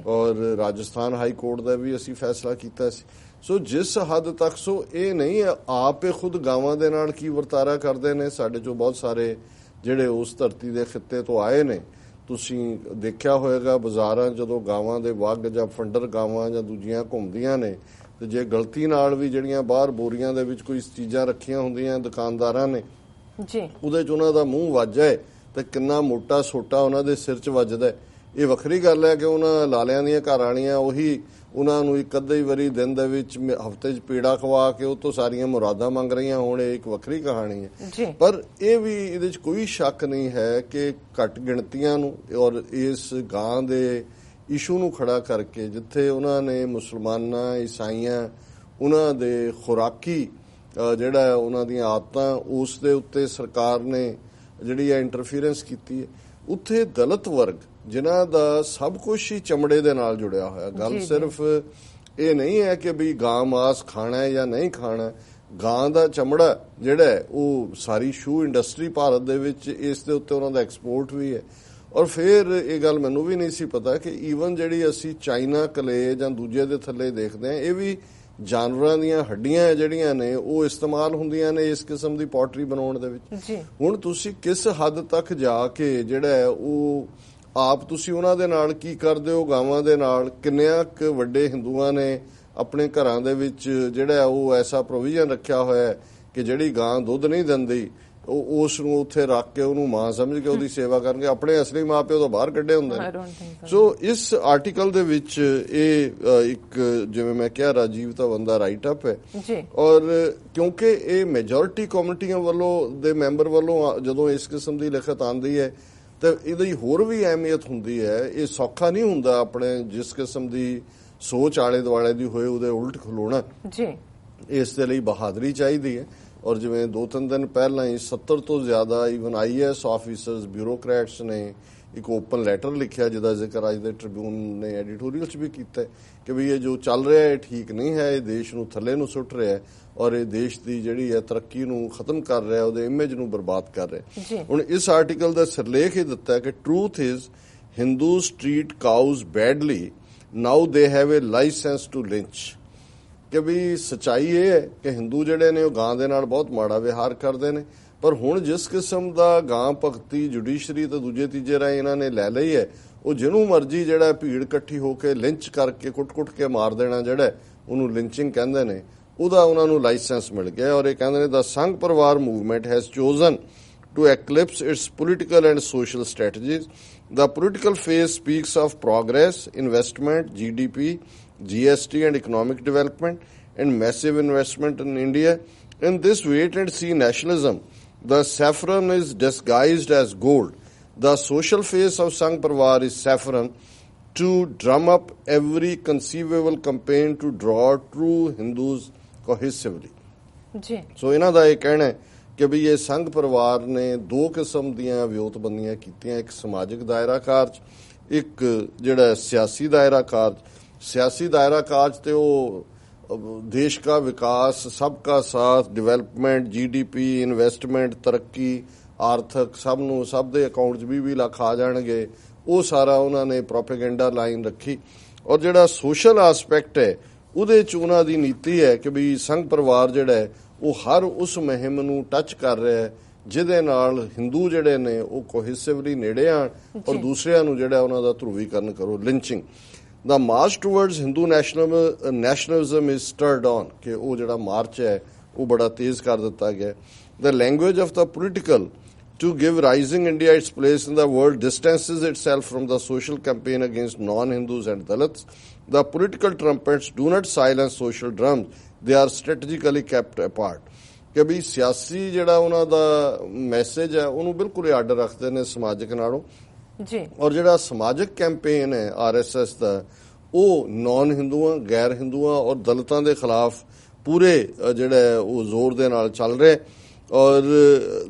S2: ਔਰ ਰਾਜਸਥਾਨ ਹਾਈ ਕੋਰਟ ਦਾ ਵੀ ਅਸੀਂ ਫੈਸਲਾ ਕੀਤਾ ਸੀ। ਸੋ ਜਿਸ ਹੱਦ ਤੱਕ, ਸੋ ਇਹ ਨਹੀਂ ਆਪੇ ਖੁਦ ਗਾਵਾਂ ਦੇ ਨਾਲ ਕੀ ਵਰਤਾਰਾ ਕਰਦੇ ਨੇ। ਸਾਡੇ ਚੋਂ ਬਹੁਤ ਸਾਰੇ ਜਿਹੜੇ ਉਸ ਧਰਤੀ ਦੇ ਖਿੱਤੇ ਤੋਂ ਆਏ ਨੇ, ਤੁਸੀਂ ਦੇਖਿਆ ਹੋਏਗਾ ਬਾਜ਼ਾਰਾਂ ਜਦੋਂ ਗਾਵਾਂ ਦੇ ਵੱਗ ਜਾਂ ਫੰਡਰ ਗਾਵਾਂ ਜਾਂ ਦੂਜੀਆਂ ਘੁੰਮਦੀਆਂ ਨੇ, ਤੇ ਜੇ ਗਲਤੀ ਨਾਲ ਵੀ ਜਿਹੜੀਆਂ ਬਾਹਰ ਬੋਰੀਆਂ ਦੇ ਵਿੱਚ ਕੋਈ ਚੀਜ਼ਾਂ ਰੱਖੀਆਂ ਹੁੰਦੀਆਂ ਦੁਕਾਨਦਾਰਾਂ ਨੇ, ਉਹਦੇ 'ਚ ਉਹਨਾਂ ਦਾ ਮੂੰਹ ਵੱਜ ਜਾਏ ਤੇ ਕਿੰਨਾ ਮੋਟਾ ਸੋਟਾ ਉਹਨਾਂ ਦੇ ਸਿਰ 'ਚ ਵੱਜਦਾ। ਇਹ ਵੱਖਰੀ ਗੱਲ ਹੈ ਕਿ ਉਹਨਾਂ ਲਾਲਿਆਂ ਦੀਆਂ ਘਰ ਵਾਲੀਆਂ ਉਹੀ ਉਹਨਾਂ ਨੂੰ ਇੱਕ ਅੱਧੀ ਵਾਰੀ ਦਿਨ ਦੇ ਵਿੱਚ ਹਫ਼ਤੇ 'ਚ ਪੀੜਾ ਖਵਾ ਕੇ ਉਹ ਤੋਂ ਸਾਰੀਆਂ ਮੁਰਾਦਾਂ ਮੰਗ ਰਹੀਆਂ ਹੋਣ, ਇਹ ਇੱਕ ਵੱਖਰੀ ਕਹਾਣੀ ਹੈ। ਪਰ ਇਹ ਵੀ ਇਹਦੇ 'ਚ ਕੋਈ ਸ਼ੱਕ ਨਹੀਂ ਹੈ ਕਿ ਘੱਟ ਗਿਣਤੀਆਂ ਨੂੰ ਔਰ ਇਸ ਗਾਂ ਦੇ ਇਸ਼ੂ ਨੂੰ ਖੜਾ ਕਰਕੇ ਜਿੱਥੇ ਉਹਨਾਂ ਨੇ ਮੁਸਲਮਾਨਾਂ, ਈਸਾਈਆਂ, ਉਹਨਾਂ ਦੇ ਖੁਰਾਕੀ ਜਿਹੜਾ ਉਹਨਾਂ ਦੀਆਂ ਆਦਤਾਂ ਉਸ ਦੇ ਉੱਤੇ ਸਰਕਾਰ ਨੇ ਜਿਹੜੀ ਹੈ ਇੰਟਰਫੀਰੈਂਸ ਕੀਤੀ ਹੈ, ਉੱਥੇ ਦਲਿਤ ਵਰਗ ਜਿਨ੍ਹਾਂ ਦਾ ਸਭ ਕੁਝ ਹੀ ਚਮੜੇ ਦੇ ਨਾਲ ਜੁੜਿਆ ਹੋਇਆ। ਗੱਲ ਸਿਰਫ ਇਹ ਨਹੀਂ ਹੈ ਕਿ ਵੀ ਗਾਂ ਮਾਸ ਖਾਣਾ ਹੈ ਜਾਂ ਨਹੀਂ ਖਾਣਾ। ਗਾਂ ਦਾ ਚਮੜਾ ਜਿਹੜਾ ਉਹ ਸਾਰੀ ਸ਼ੂ ਇੰਡਸਟਰੀ ਭਾਰਤ ਦੇ ਵਿੱਚ ਇਸ ਦੇ ਉੱਤੇ ਉਹਨਾਂ ਦਾ ਐਕਸਪੋਰਟ ਵੀ ਹੈ। ਔਰ ਫਿਰ ਇਹ ਗੱਲ ਮੈਨੂੰ ਵੀ ਨਹੀਂ ਸੀ ਪਤਾ ਕਿ ਈਵਨ ਜਿਹੜੀ ਅਸੀਂ ਚਾਈਨਾ ਕਲੇ ਜਾਂ ਦੂਜੇ ਦੇ ਥੱਲੇ ਦੇਖਦੇ ਹਾਂ, ਇਹ ਵੀ ਜਾਨਵਰਾਂ ਦੀਆਂ ਹੱਡੀਆਂ ਜਿਹੜੀਆਂ ਨੇ ਉਹ ਇਸਤੇਮਾਲ ਹੁੰਦੀਆਂ ਨੇ ਇਸ ਕਿਸਮ ਦੀ ਪੋਟਰੀ ਬਣਾਉਣ ਦੇ ਵਿੱਚ। ਹੁਣ ਤੁਸੀਂ ਕਿਸ ਹੱਦ ਤੱਕ ਜਾ ਕੇ ਜਿਹੜਾ ਉਹ ਆਪ ਤੁਸੀਂ ਉਹਨਾਂ ਦੇ ਨਾਲ ਕੀ ਕਰਦੇ ਹੋ, ਗਾਵਾਂ ਦੇ ਨਾਲ। ਕਿੰਨਿਆਂ ਕੁ ਵੱਡੇ ਹਿੰਦੂਆਂ ਨੇ ਆਪਣੇ ਘਰਾਂ ਦੇ ਵਿੱਚ ਜਿਹੜਾ ਉਹ ਐਸਾ ਪ੍ਰੋਵੀਜ਼ਨ ਰੱਖਿਆ ਹੋਇਆ ਕਿ ਜਿਹੜੀ ਗਾਂ ਦੁੱਧ ਨਹੀਂ ਦਿੰਦੀ ਉਹ ਉਸ ਨੂੰ ਉੱਥੇ ਰੱਖ ਕੇ ਉਹਨੂੰ ਮਾਂ ਸਮਝ ਕੇ ਉਹਦੀ ਸੇਵਾ ਕਰਨਗੇ। ਆਪਣੇ ਅਸਲੀ ਮਾਂ ਪਿਓ ਤੋਂ ਬਾਹਰ ਕੱਢੇ ਹੁੰਦੇ ਨੇ। ਸੋ ਇਸ ਆਰਟੀਕਲ ਦੇ ਵਿੱਚ ਇਹ ਇੱਕ ਜਿਵੇਂ ਮੈਂ ਕਿਹਾ ਰਾਜੀਵ ਧਵਨ ਦਾ ਰਾਈਟ ਅਪ ਹੈ। ਔਰ ਕਿਉਂਕਿ ਇਹ ਮੈਜੋਰਿਟੀ ਕਮਿਊਨਿਟੀਆਂ ਵੱਲੋਂ ਦੇ ਮੈਂਬਰ ਵੱਲੋਂ ਜਦੋਂ ਇਸ ਕਿਸਮ ਦੀ ਲਿਖਤ ਆਉਂਦੀ ਹੈ ਤਾਂ ਇਹਦੀ ਹੋਰ ਵੀ ਅਹਿਮੀਅਤ ਹੁੰਦੀ ਹੈ। ਇਹ ਸੌਖਾ ਨਹੀਂ ਹੁੰਦਾ ਆਪਣੇ ਜਿਸ ਕਿਸਮ ਦੀ ਸੋਚ ਆਲੇ ਦੁਆਲੇ ਦੀ ਹੋਏ ਉਹਦੇ ਉਲਟ ਖਲੋਣਾ। ਇਸ ਦੇ ਲਈ ਬਹਾਦਰੀ ਚਾਹੀਦੀ ਹੈ। ਔਰ ਜਿਵੇਂ 2-3 ਦਿਨ ਪਹਿਲਾਂ ਹੀ 70 ਤੋਂ ਜ਼ਿਆਦਾ ਈਵਨ IAS ਆਫੀਸਰਸ, ਬਿਊਰੋਕਰੈਟਸ ਨੇ ਇੱਕ ਓਪਨ ਲੈਟਰ ਲਿਖਿਆ, ਜਿਹਦਾ ਜ਼ਿਕਰ ਅੱਜ ਦੇ ਟ੍ਰਿਬਿਊਨ ਨੇ ਐਡੀਟੋਰੀਅਲ 'ਚ ਵੀ ਕੀਤਾ ਕਿ ਵੀ ਇਹ ਜੋ ਚੱਲ ਰਿਹਾ ਇਹ ਠੀਕ ਨਹੀਂ ਹੈ, ਇਹ ਦੇਸ਼ ਨੂੰ ਥੱਲੇ ਨੂੰ ਸੁੱਟ ਰਿਹਾ ਹੈ ਔਰ ਇਹ ਦੇਸ਼ ਦੀ ਜਿਹੜੀ ਹੈ ਤਰੱਕੀ ਨੂੰ ਖਤਮ ਕਰ ਰਿਹਾ, ਉਹਦੇ ਇਮੇਜ ਨੂੰ ਬਰਬਾਦ ਕਰ ਰਿਹਾ। ਹੁਣ ਇਸ ਆਰਟੀਕਲ ਦਾ ਸਿਰਲੇਖ ਇਹ ਦਿੱਤਾ ਕਿ truth is Hindus treat cows badly, now they have a licence to lynch. ਕਿ ਵੀ ਸੱਚਾਈ ਇਹ ਹੈ ਕਿ ਹਿੰਦੂ ਜਿਹੜੇ ਨੇ ਉਹ ਗਾਂ ਦੇ ਨਾਲ ਬਹੁਤ ਮਾੜਾ ਵਿਹਾਰ ਕਰਦੇ ਨੇ, ਪਰ ਹੁਣ ਜਿਸ ਕਿਸਮ ਦਾ ਗਾਂ ਭਗਤੀ ਜੁਡੀਸ਼ਰੀ ਤੇ ਦੂਜੇ ਤੀਜੇ ਰਾਹੀਂ ਇਹਨਾਂ ਨੇ ਲੈ ਲਈ ਹੈ, ਉਹ ਜਿਹਨੂੰ ਮਰਜ਼ੀ ਜਿਹੜਾ ਭੀੜ ਇਕੱਠੀ ਹੋ ਕੇ ਲਿੰਚ ਕਰਕੇ ਕੁੱਟ-ਕੁੱਟ ਕੇ ਮਾਰ ਦੇਣਾ, ਜਿਹੜਾ ਉਹਨੂੰ ਲਿੰਚਿੰਗ ਕਹਿੰਦੇ ਨੇ, ਉਹਦਾ ਉਹਨਾਂ ਨੂੰ ਲਾਇਸੈਂਸ ਮਿਲ ਗਿਆ। ਔਰ ਇਹ ਕਹਿੰਦੇ ਨੇ ਦਾ Sangh Parivar movement has chosen to eclipse its political and social strategies. The political phase speaks of progress, investment, GDP, GST and economic development and massive investment in India. In this wait-and-see nationalism, the saffron is disguised as gold. The social phase of Sangh Parvar is saffron to drum up every conceivable campaign to draw true Hindus cohesively. So, ਇਹਨਾਂ ਦਾ ਇਹ ਕਹਿਣਾ ਹੈ ਕਿ ਵੀ ਇਹ ਸੰਘ ਪਰਿਵਾਰ ਨੇ 2 ਕਿਸਮ ਦੀਆਂ ਵਿਉਂਤਬੰਦੀਆਂ ਕੀਤੀਆਂ, ਇੱਕ ਸਮਾਜਿਕ ਦਾਇਰਾ ਕਾਰਜ, ਇੱਕ ਜਿਹੜਾ ਸਿਆਸੀ ਦਾਇਰਾ ਕਾਰਜ। ਸਿਆਸੀ ਦਾਇਰਾ ਕਾਰਜ ਤੇ ਉਹ ਦੇਸ਼ ਦਾ ਵਿਕਾਸ, ਸਭ ਦਾ ਸਾਥ, ਡਿਵੈਲਪਮੈਂਟ, GDP, ਇਨਵੈਸਟਮੈਂਟ, ਤਰੱਕੀ, ਆਰਥਿਕ, ਸਭ ਨੂੰ ਸਭ ਦੇ ਅਕਾਊਂਟ 'ਚ 20 ਲੱਖ ਆ ਜਾਣਗੇ, ਉਹ ਸਾਰਾ ਉਹਨਾਂ ਨੇ ਪ੍ਰੋਪੇਗੈਂਡਾ ਲਾਈਨ ਰੱਖੀ। ਔਰ ਜਿਹੜਾ ਸੋਸ਼ਲ ਆਸਪੈਕਟ ਹੈ ਉਹਦੇ 'ਚ ਉਹਨਾਂ ਦੀ ਨੀਤੀ ਹੈ ਕਿ ਵੀ ਸੰਘ ਪਰਿਵਾਰ ਜਿਹੜਾ ਹੈ ਉਹ ਹਰ ਉਸ ਮੁਹਿੰਮ ਨੂੰ ਟੱਚ ਕਰ ਰਿਹਾ ਹੈ ਜਿਹਦੇ ਨਾਲ ਹਿੰਦੂ ਜਿਹੜੇ ਨੇ ਉਹ ਕੋਹੈਸਿਵਲੀ ਨੇੜੇ ਆਣ ਔਰ ਦੂਸਰਿਆਂ ਨੂੰ ਜਿਹੜਾ ਉਹਨਾਂ ਦਾ ਧਰੂਵੀਕਰਨ ਕਰੋ। Lynching the march towards Hindu nationalism is stirred on, ਕਿ ਉਹ ਜਿਹੜਾ ਮਾਰਚ ਹੈ ਉਹ ਬੜਾ ਤੇਜ਼ ਕਰ ਦਿੱਤਾ ਗਿਆ। ਦ language of the political to give rising India its place in the world distances itself from the social campaign against non-Hindus and Dalits. The political trumpets do not silence social drums. They are strategically kept apart. ਕਿ ਵੀ ਸਿਆਸੀ ਜਿਹੜਾ ਉਹਨਾਂ ਦਾ message ਹੈ ਉਹਨੂੰ ਬਿਲਕੁਲ ਅੱਡ ਰੱਖਦੇ ਨੇ ਸਮਾਜਿਕ ਨਾਲੋਂ ਜੀ। ਔਰ ਜਿਹੜਾ ਸਮਾਜਿਕ ਕੈਂਪੇਨ ਹੈ RSS ਦਾ, ਉਹ ਨਾਨ ਹਿੰਦੂਆਂ, ਗੈਰ ਹਿੰਦੂਆਂ ਔਰ ਦਲਿਤਾਂ ਦੇ ਖਿਲਾਫ ਪੂਰੇ ਜਿਹੜਾ ਉਹ ਜ਼ੋਰ ਦੇ ਨਾਲ ਚੱਲ ਰਿਹਾ। ਔਰ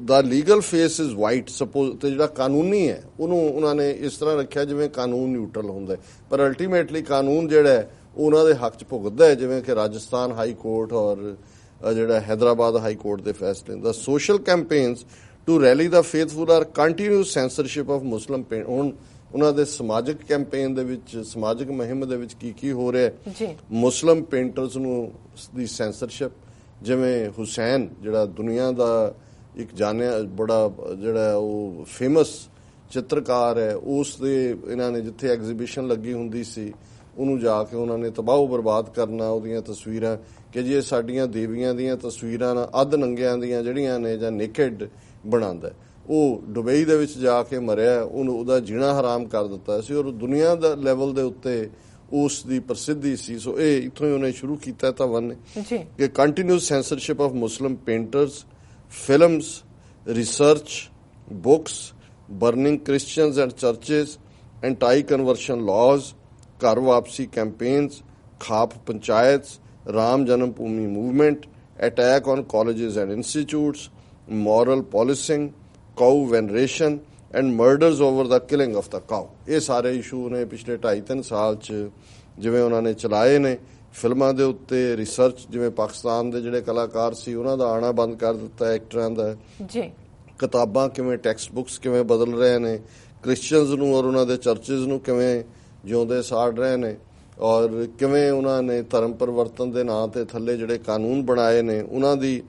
S2: the legal phase is white suppose, ਤੇ ਜਿਹੜਾ ਕਾਨੂੰਨੀ ਹੈ ਉਹਨੂੰ ਉਹਨਾਂ ਨੇ ਇਸ ਤਰ੍ਹਾਂ ਰੱਖਿਆ ਜਿਵੇਂ ਕਾਨੂੰਨ ਨਿਊਟਰਲ ਹੁੰਦਾ, ਪਰ ਅਲਟੀਮੇਟਲੀ ਕਾਨੂੰਨ ਜਿਹੜਾ ਹੈ ਉਹਨਾਂ ਦੇ ਹੱਕ 'ਚ ਭੁਗਤਦਾ ਹੈ, ਜਿਵੇਂ ਕਿ ਰਾਜਸਥਾਨ ਹਾਈ ਕੋਰਟ ਔਰ ਜਿਹੜਾ ਹੈਦਰਾਬਾਦ ਹਾਈ ਕੋਰਟ ਦੇ ਫੈਸਲੇ। The social campaigns to rally the faithful are continuous censorship of Muslim paint. ਹੁਣ ਉਹਨਾਂ ਦੇ ਸਮਾਜਿਕ ਕੈਂਪੇਨ ਦੇ ਵਿੱਚ, ਸਮਾਜਿਕ ਮੁਹਿੰਮ ਦੇ ਵਿੱਚ ਕੀ ਹੋ ਰਿਹਾ ਜੀ? ਮੁਸਲਿਮ ਪੇਂਟਰਸ ਨੂੰ ਦੀ ਸੈਂਸਰਸ਼ਿਪ, ਜਿਵੇਂ ਹੁਸੈਨ ਜਿਹੜਾ ਦੁਨੀਆ ਦਾ ਇੱਕ ਜਾਣਿਆ ਬੜਾ ਜਿਹੜਾ ਉਹ ਫੇਮਸ ਚਿੱਤਰਕਾਰ ਹੈ, ਉਸ ਦੇ ਇਹਨਾਂ ਨੇ ਜਿੱਥੇ ਐਗਜ਼ੀਬਿਸ਼ਨ ਲੱਗੀ ਹੁੰਦੀ ਸੀ ਉਹਨੂੰ ਜਾ ਕੇ ਉਹਨਾਂ ਨੇ ਤਬਾਹ ਬਰਬਾਦ ਕਰਨਾ, ਉਹਦੀਆਂ ਤਸਵੀਰਾਂ ਕਿ ਜੇ ਸਾਡੀਆਂ ਦੇਵੀਆਂ ਦੀਆਂ ਤਸਵੀਰਾਂ ਅੱਧ ਨੰਗਿਆਂ ਦੀਆਂ ਜਿਹੜੀਆਂ ਨੇ ਜਾਂ ਨੇਕਡ ਬਣਾਉਂਦਾ। ਉਹ ਦੁਬਈ ਦੇ ਵਿੱਚ ਜਾ ਕੇ ਮਰਿਆ, ਉਹਨੂੰ ਉਹਦਾ ਜੀਣਾ ਹਰਾਮ ਕਰ ਦਿੱਤਾ ਸੀ ਔਰ ਦੁਨੀਆ ਦਾ ਲੈਵਲ ਦੇ ਉੱਤੇ ਉਸ ਦੀ ਪ੍ਰਸਿੱਧੀ ਸੀ। ਸੋ ਇਹ ਇੱਥੋਂ ਹੀ ਉਹਨੇ ਸ਼ੁਰੂ ਕੀਤਾ ਧਵਨ ਨੇ ਕਿ continuous censorship of Muslim painters, films, research, books, burning Christians and churches, anti conversion laws, ghar wapsi campaigns, khap panchayats, Ram Janam Bhoomi movement, attack on colleges and institutes, moral policing, cow veneration and murders over the killing of the cow. ਇਹ ਸਾਰੇ issue ਨੇ ਪਿਛਲੇ 2.5-3 ਸਾਲ 'ਚ ਜਿਵੇਂ ਉਹਨਾਂ ਨੇ ਚਲਾਏ ਨੇ। ਫਿਲਮਾਂ ਦੇ ਉੱਤੇ ਰਿਸਰਚ, ਜਿਵੇਂ ਪਾਕਿਸਤਾਨ ਦੇ ਜਿਹੜੇ ਕਲਾਕਾਰ ਸੀ ਉਹਨਾਂ ਦਾ ਆਉਣਾ ਬੰਦ ਕਰ ਦਿੱਤਾ ਐਕਟਰਾਂ ਦਾ ਜੀ। ਕਿਤਾਬਾਂ ਕਿਵੇਂ, ਟੈਕਸਟ ਬੁੱਕਸ ਕਿਵੇਂ ਬਦਲ ਰਹੇ ਨੇ, ਕ੍ਰਿਸਚੀਅਨਸ ਨੂੰ ਔਰ ਉਹਨਾਂ ਦੇ ਚਰਚਿਜ਼ ਨੂੰ ਕਿਵੇਂ ਜਿਉਂਦੇ ਸਾੜ ਰਹੇ ਨੇ, ਔਰ ਕਿਵੇਂ ਉਹਨਾਂ ਨੇ ਧਰਮ ਪਰਿਵਰਤਨ ਦੇ ਨਾਂ ਤੇ ਥੱਲੇ ਜਿਹੜੇ ਕਾਨੂੰਨ ਬਣਾਏ ਨੇ ਉਹਨਾਂ ਦੀ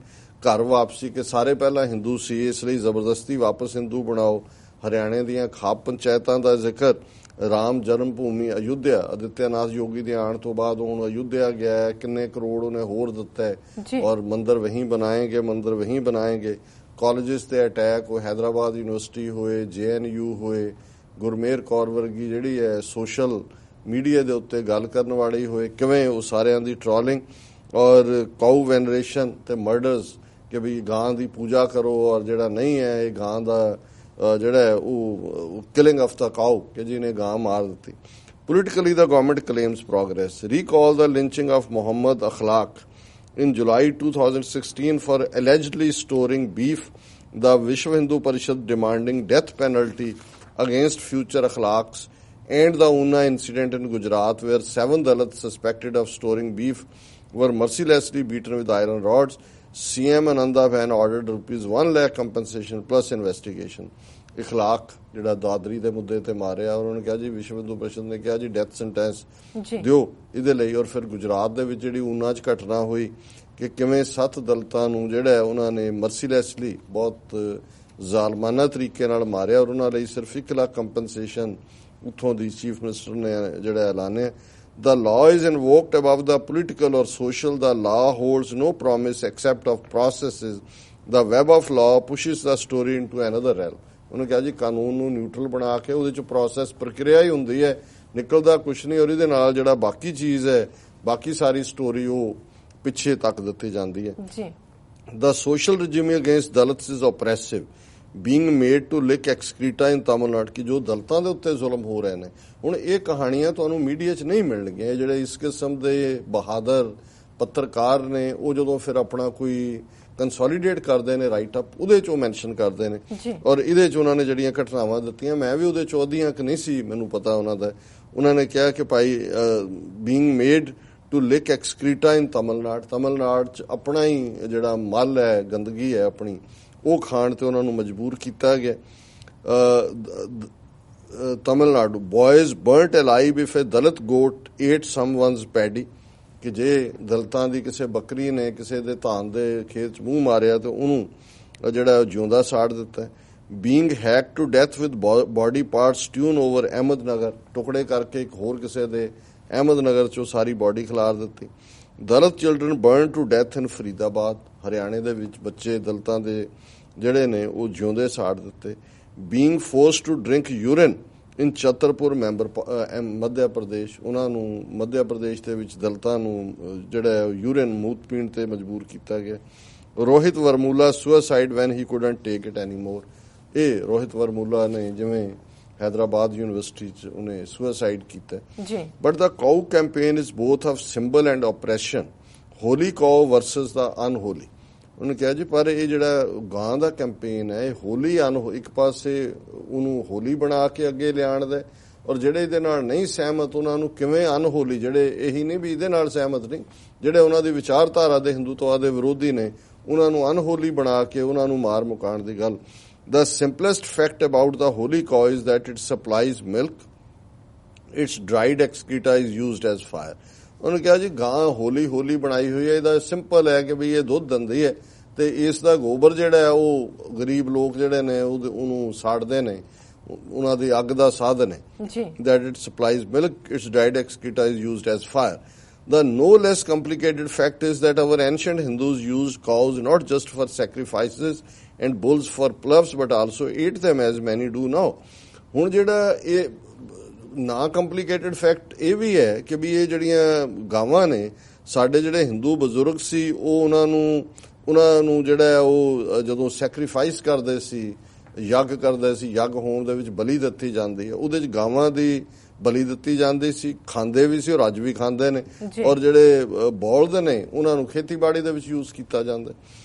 S2: ਘਰ ਵਾਪਸੀ, ਕਿ ਸਾਰੇ ਪਹਿਲਾਂ ਹਿੰਦੂ ਸੀ ਇਸ ਲਈ ਜ਼ਬਰਦਸਤੀ ਵਾਪਸ ਹਿੰਦੂ ਬਣਾਓ। ਹਰਿਆਣੇ ਦੀਆਂ ਖਾਪ ਪੰਚਾਇਤਾਂ ਦਾ ਜ਼ਿਕਰ, ਰਾਮ ਜਨਮ ਭੂਮੀ ਅਯੁੱਧਿਆ, ਆਦਿੱਤਿਆਨਾਥ ਯੋਗੀ ਦੇ ਆਉਣ ਤੋਂ ਬਾਅਦ ਹੁਣ ਅਯੁੱਧਿਆ ਗਿਆ ਹੈ, ਕਿੰਨੇ ਕਰੋੜ ਉਹਨੇ ਹੋਰ ਦਿੱਤਾ ਹੈ ਔਰ ਮੰਦਰ ਵਹੀਂ ਬਣਾਏਗੇ। ਕਾਲਜਿਸ ਤੇ ਅਟੈਕ, ਉਹ ਹੈਦਰਾਬਾਦ ਯੂਨੀਵਰਸਿਟੀ ਹੋਏ, JNU ਹੋਏ, ਗੁਰਮੇਰ ਕੌਰ ਵਰਗੀ ਜਿਹੜੀ ਹੈ ਸੋਸ਼ਲ ਮੀਡੀਆ ਦੇ ਉੱਤੇ ਗੱਲ ਕਰਨ ਵਾਲੀ ਹੋਏ, ਕਿਵੇਂ ਉਹ ਸਾਰਿਆਂ ਦੀ ਟ੍ਰੋਲਿੰਗ ਔਰ ਕਾਊ ਵੈਨਰੇਸ਼ਨ ਤੇ ਮਰਡਰਸ, ਕਿ ਵੀ ਗਾਂ ਦੀ ਪੂਜਾ ਕਰੋ ਔਰ ਜਿਹੜਾ ਨਹੀਂ ਹੈ ਇਹ ਗਾਂ ਦਾ ਜਿਹੜਾ ਉਹ ਕਿਲਿੰਗ ਆਫ ਦਾ ਕਾਊ, ਕਿ ਜਿਹਨੇ ਗਾਂ ਮਾਰ ਦਿੱਤੀ। Politically the government claims progress, recall the lynching of Mohammad Akhlaq in July 2016 for allegedly storing beef, the Vishwa Hindu Parishad demanding death penalty against future akhlaqs, and the Una incident in Gujarat where 7 Dalits suspected of storing beef were mercilessly beaten with iron rods. CM Ananda Van ordered ₹1 lakh compensation plus investigation. ਇਖਲਾਕ ਜਿਹੜਾ ਦਾਦਰੀ ਦੇ ਮੁੱਦੇ ਤੇ ਮਾਰਿਆ, ਉਹਨਾਂ ਨੇ ਕਿਹਾ ਜੀ ਵਿਸ਼ਵ ਹਿੰਦੂ ਪਰਿਸ਼ਦ ਨੇ ਕਿਹਾ ਜੀ ਡੈਥ ਸੈਂਟੈਂਸ ਦਿਓ ਇਹਦੇ ਲਈ। ਔਰ ਫਿਰ ਗੁਜਰਾਤ ਦੇ ਵਿੱਚ ਜਿਹੜੀ ਊਨਾ 'ਚ ਘਟਨਾ ਹੋਈ ਕਿ ਕਿਵੇਂ 7 ਦਲਿਤਾਂ ਨੂੰ ਜਿਹੜਾ ਉਹਨਾਂ ਨੇ ਮਰਸੀਲੈਸਲੀ ਬਹੁਤ ਜ਼ਾਲਮਾਨਾ ਤਰੀਕੇ ਨਾਲ ਮਾਰਿਆ, ਔਰ ਉਹਨਾਂ ਲਈ ਸਿਰਫ 1 ਲੱਖ ਕੰਪਨਸੇਸ਼ਨ ਉੱਥੋਂ ਦੀ ਚੀਫ ਮਿਨਿਸਟਰ ਨੇ ਜਿਹੜਾ ਐਲਾਨਿਆ। The law is invoked above the political or social. The law holds no promise except of processes. The web of law pushes the story into another realm. ਉਹਨੇ ਕਿਹਾ ਜੀ ਕਾਨੂੰਨ ਨੂੰ ਨਿਊਟਰਲ ਬਣਾ ਕੇ ਉਹਦੇ ਚ ਪ੍ਰੋਸੈਸ ਪ੍ਰਕਿਰਿਆ ਹੀ ਹੁੰਦੀ ਹੈ, ਨਿਕਲਦਾ ਕੁਛ ਨਹੀਂ, ਔਰ ਇਹਦੇ ਨਾਲ ਜਿਹੜਾ ਬਾਕੀ ਚੀਜ਼ ਹੈ, ਬਾਕੀ ਸਾਰੀ ਸਟੋਰੀ ਉਹ ਪਿੱਛੇ ਤੱਕ ਦਿੱਤੀ ਜਾਂਦੀ ਹੈ। The social regime against Dalits is oppressive, being made to lick excreta in Tamil Nadu, ਕਿ ਜੋ ਦਲਿਤਾਂ ਦੇ ਉੱਤੇ ਜ਼ੁਲਮ ਹੋ ਰਹੇ ਨੇ। ਹੁਣ ਇਹ ਕਹਾਣੀਆਂ ਤੁਹਾਨੂੰ ਮੀਡੀਆ 'ਚ ਨਹੀਂ ਮਿਲਣਗੀਆਂ। ਜਿਹੜੇ ਇਸ ਕਿਸਮ ਦੇ ਬਹਾਦਰ ਪੱਤਰਕਾਰ ਨੇ ਉਹ ਜਦੋਂ ਫਿਰ ਆਪਣਾ ਕੋਈ ਕੰਸੋਲੀਡੇਟ ਕਰਦੇ ਨੇ ਰਾਈਟ ਅਪ, ਉਹਦੇ 'ਚ ਉਹ ਮੈਂਸ਼ਨ ਕਰਦੇ ਨੇ, ਔਰ ਇਹਦੇ 'ਚ ਉਹਨਾਂ ਨੇ ਜਿਹੜੀਆਂ ਘਟਨਾਵਾਂ ਦਿੱਤੀਆਂ, ਮੈਂ ਵੀ ਉਹਦੇ 'ਚ ਉਹਦੀਆਂ ਕਿ ਨਹੀਂ ਸੀ ਮੈਨੂੰ ਪਤਾ ਉਹਨਾਂ ਦਾ। ਉਹਨਾਂ ਨੇ ਕਿਹਾ ਕਿ ਭਾਈ ਬੀਇੰਗ ਮੇਡ ਟੂ ਲਿਕ ਐਕਸਕ੍ਰੀਟਾ ਇਨ ਤਮਿਲਨਾਡੂ 'ਚ ਆਪਣਾ ਹੀ ਜਿਹੜਾ ਮਲ ਹੈ, ਗੰਦਗੀ ਹੈ ਆਪਣੀ, ਉਹ ਖਾਣ ਤੇ ਉਹਨਾਂ ਨੂੰ ਮਜਬੂਰ ਕੀਤਾ ਗਿਆ। Tamil Nadu boys burnt alive if a Dalit goat ate someone's paddy, ਕਿ ਜੇ ਦਲਿਤਾਂ ਦੀ ਕਿਸੇ ਬੱਕਰੀ ਨੇ ਕਿਸੇ ਦੇ ਧਾਨ ਦੇ ਖੇਤ 'ਚ ਮੂੰਹ ਮਾਰਿਆ ਤੇ ਉਹਨੂੰ ਜਿਹੜਾ ਜਿਉਂਦਾ ਸਾੜ ਦਿੱਤਾ। Being hack to death with body parts strewn over Ahmednagar, ਟੁਕੜੇ ਕਰਕੇ ਇੱਕ ਹੋਰ ਕਿਸੇ ਦੇ ਅਹਿਮਦਨਗਰ 'ਚੋਂ ਸਾਰੀ ਬੋਡੀ ਖਿਲਾਰ ਦਿੱਤੀ। ਦਲਿਤ ਚਿਲਡਰਨ ਬਰਨ ਟੂ ਡੈਥ ਇਨ ਫਰੀਦਾਬਾਦ, ਹਰਿਆਣੇ ਦੇ ਵਿੱਚ ਬੱਚੇ ਦਲਿਤਾਂ ਦੇ ਜਿਹੜੇ ਨੇ ਉਹ ਜਿਉਂਦੇ ਸਾੜ ਦਿੱਤੇ। Being forced to drink urine in Chhatarpur Madhya Pradesh, ਉਹਨਾਂ ਨੂੰ ਮੱਧ ਪ੍ਰਦੇਸ਼ ਦੇ ਵਿੱਚ ਦਲਿਤਾਂ ਨੂੰ ਜਿਹੜਾ ਯੂਰਿਨ ਮੂਤ ਪੀਣ ਤੇ ਮਜਬੂਰ ਕੀਤਾ ਗਿਆ। Rohith Vemula suicide when he couldn't take it any more, ਇਹ ਰੋਹਿਤ ਵਰਮੂਲਾ ਨੇ ਜਿਵੇਂ ਹੈਦਰਾਬਾਦ ਯੂਨੀਵਰਸਿਟੀ 'ਚ ਉਹਨੇ ਸੁਸਾਈਡ ਕੀਤਾ। But the cow campaign is both of symbol and operation, holy cow versus the unholy. ਉਹਨੇ ਕਿਹਾ ਜੀ ਪਰ ਇਹ ਜਿਹੜਾ ਗਾਂ ਦਾ ਕੈਂਪੇਨ ਹੈ, ਇਹ ਹੋਲੀ ਇੱਕ ਪਾਸੇ ਉਹਨੂੰ ਹੋਲੀ ਬਣਾ ਕੇ ਅੱਗੇ ਲਿਆਉਣ ਦਾ, ਔਰ ਜਿਹੜੇ ਇਹਦੇ ਨਾਲ ਨਹੀਂ ਸਹਿਮਤ ਉਹਨਾਂ ਨੂੰ ਕਿਵੇਂ ਅਨਹੋਲੀ, ਜਿਹੜੇ ਇਹੀ ਨਹੀਂ ਵੀ ਇਹਦੇ ਨਾਲ ਸਹਿਮਤ ਨਹੀਂ, ਜਿਹੜੇ ਉਹਨਾਂ ਦੀ ਵਿਚਾਰਧਾਰਾ ਦੇ ਹਿੰਦੂਤਵਾ ਦੇ ਵਿਰੋਧੀ ਨੇ, ਉਹਨਾਂ ਨੂੰ ਅਨਹੋਲੀ ਬਣਾ ਕੇ ਉਹਨਾਂ ਨੂੰ ਮਾਰ ਮੁਕਾਉਣ ਦੀ ਗੱਲ। The simplest fact about the holy cow is that it supplies milk. Its dried excreta is used as fire. ਉਹਨੇ ਕਿਹਾ ਜੀ ਗਾਂ ਹੋਲੀ ਬਣਾਈ ਹੋਈ ਹੈ, ਇਹਦਾ ਸਿੰਪਲ ਹੈ ਕਿ ਵੀ ਇਹ ਦੁੱਧ ਦਿੰਦੀ ਹੈ ਤੇ ਇਸ ਦਾ ਗੋਬਰ ਜਿਹੜਾ ਹੈ ਉਹ ਗਰੀਬ ਲੋਕ ਜਿਹੜੇ ਨੇ ਉਹਨੂੰ ਸਾੜਦੇ ਨੇ, ਉਹਨਾਂ ਦੀ ਅੱਗ ਦਾ ਸਾਧਨ ਹੈ। That it supplies milk, its dried excreta is used as fire. The no less complicated fact is that our ancient Hindus used cows not just for sacrifices and bulls for ploves but also ate them as many do now. ਹੁਣ ਜਿਹੜਾ ਇਹ ਨਾ complicated fact ਇਹ ਵੀ ਹੈ ਕਿ ਵੀ ਇਹ ਜਿਹੜੀਆਂ ਗਾਵਾਂ ਨੇ, ਸਾਡੇ ਜਿਹੜੇ ਹਿੰਦੂ ਬਜ਼ੁਰਗ ਸੀ ਉਹ ਉਹਨਾਂ ਨੂੰ ਜਿਹੜਾ ਉਹ ਜਦੋਂ ਸੈਕਰੀਫਾਈਸ ਕਰਦੇ ਸੀ, ਯੱਗ ਕਰਦੇ ਸੀ, ਯੱਗ ਹੋਣ ਦੇ ਵਿੱਚ ਬਲੀ ਦਿੱਤੀ ਜਾਂਦੀ ਹੈ, ਉਹਦੇ 'ਚ ਗਾਵਾਂ ਦੀ ਬਲੀ ਦਿੱਤੀ ਜਾਂਦੀ ਸੀ, ਖਾਂਦੇ ਵੀ ਸੀ ਔਰ ਅੱਜ ਵੀ ਖਾਂਦੇ ਨੇ। ਔਰ ਜਿਹੜੇ ਬੌਲਦ ਨੇ ਉਹਨਾਂ ਨੂੰ ਖੇਤੀਬਾੜੀ ਦੇ ਵਿੱਚ ਯੂਜ਼ ਕੀਤਾ ਜਾਂਦਾ।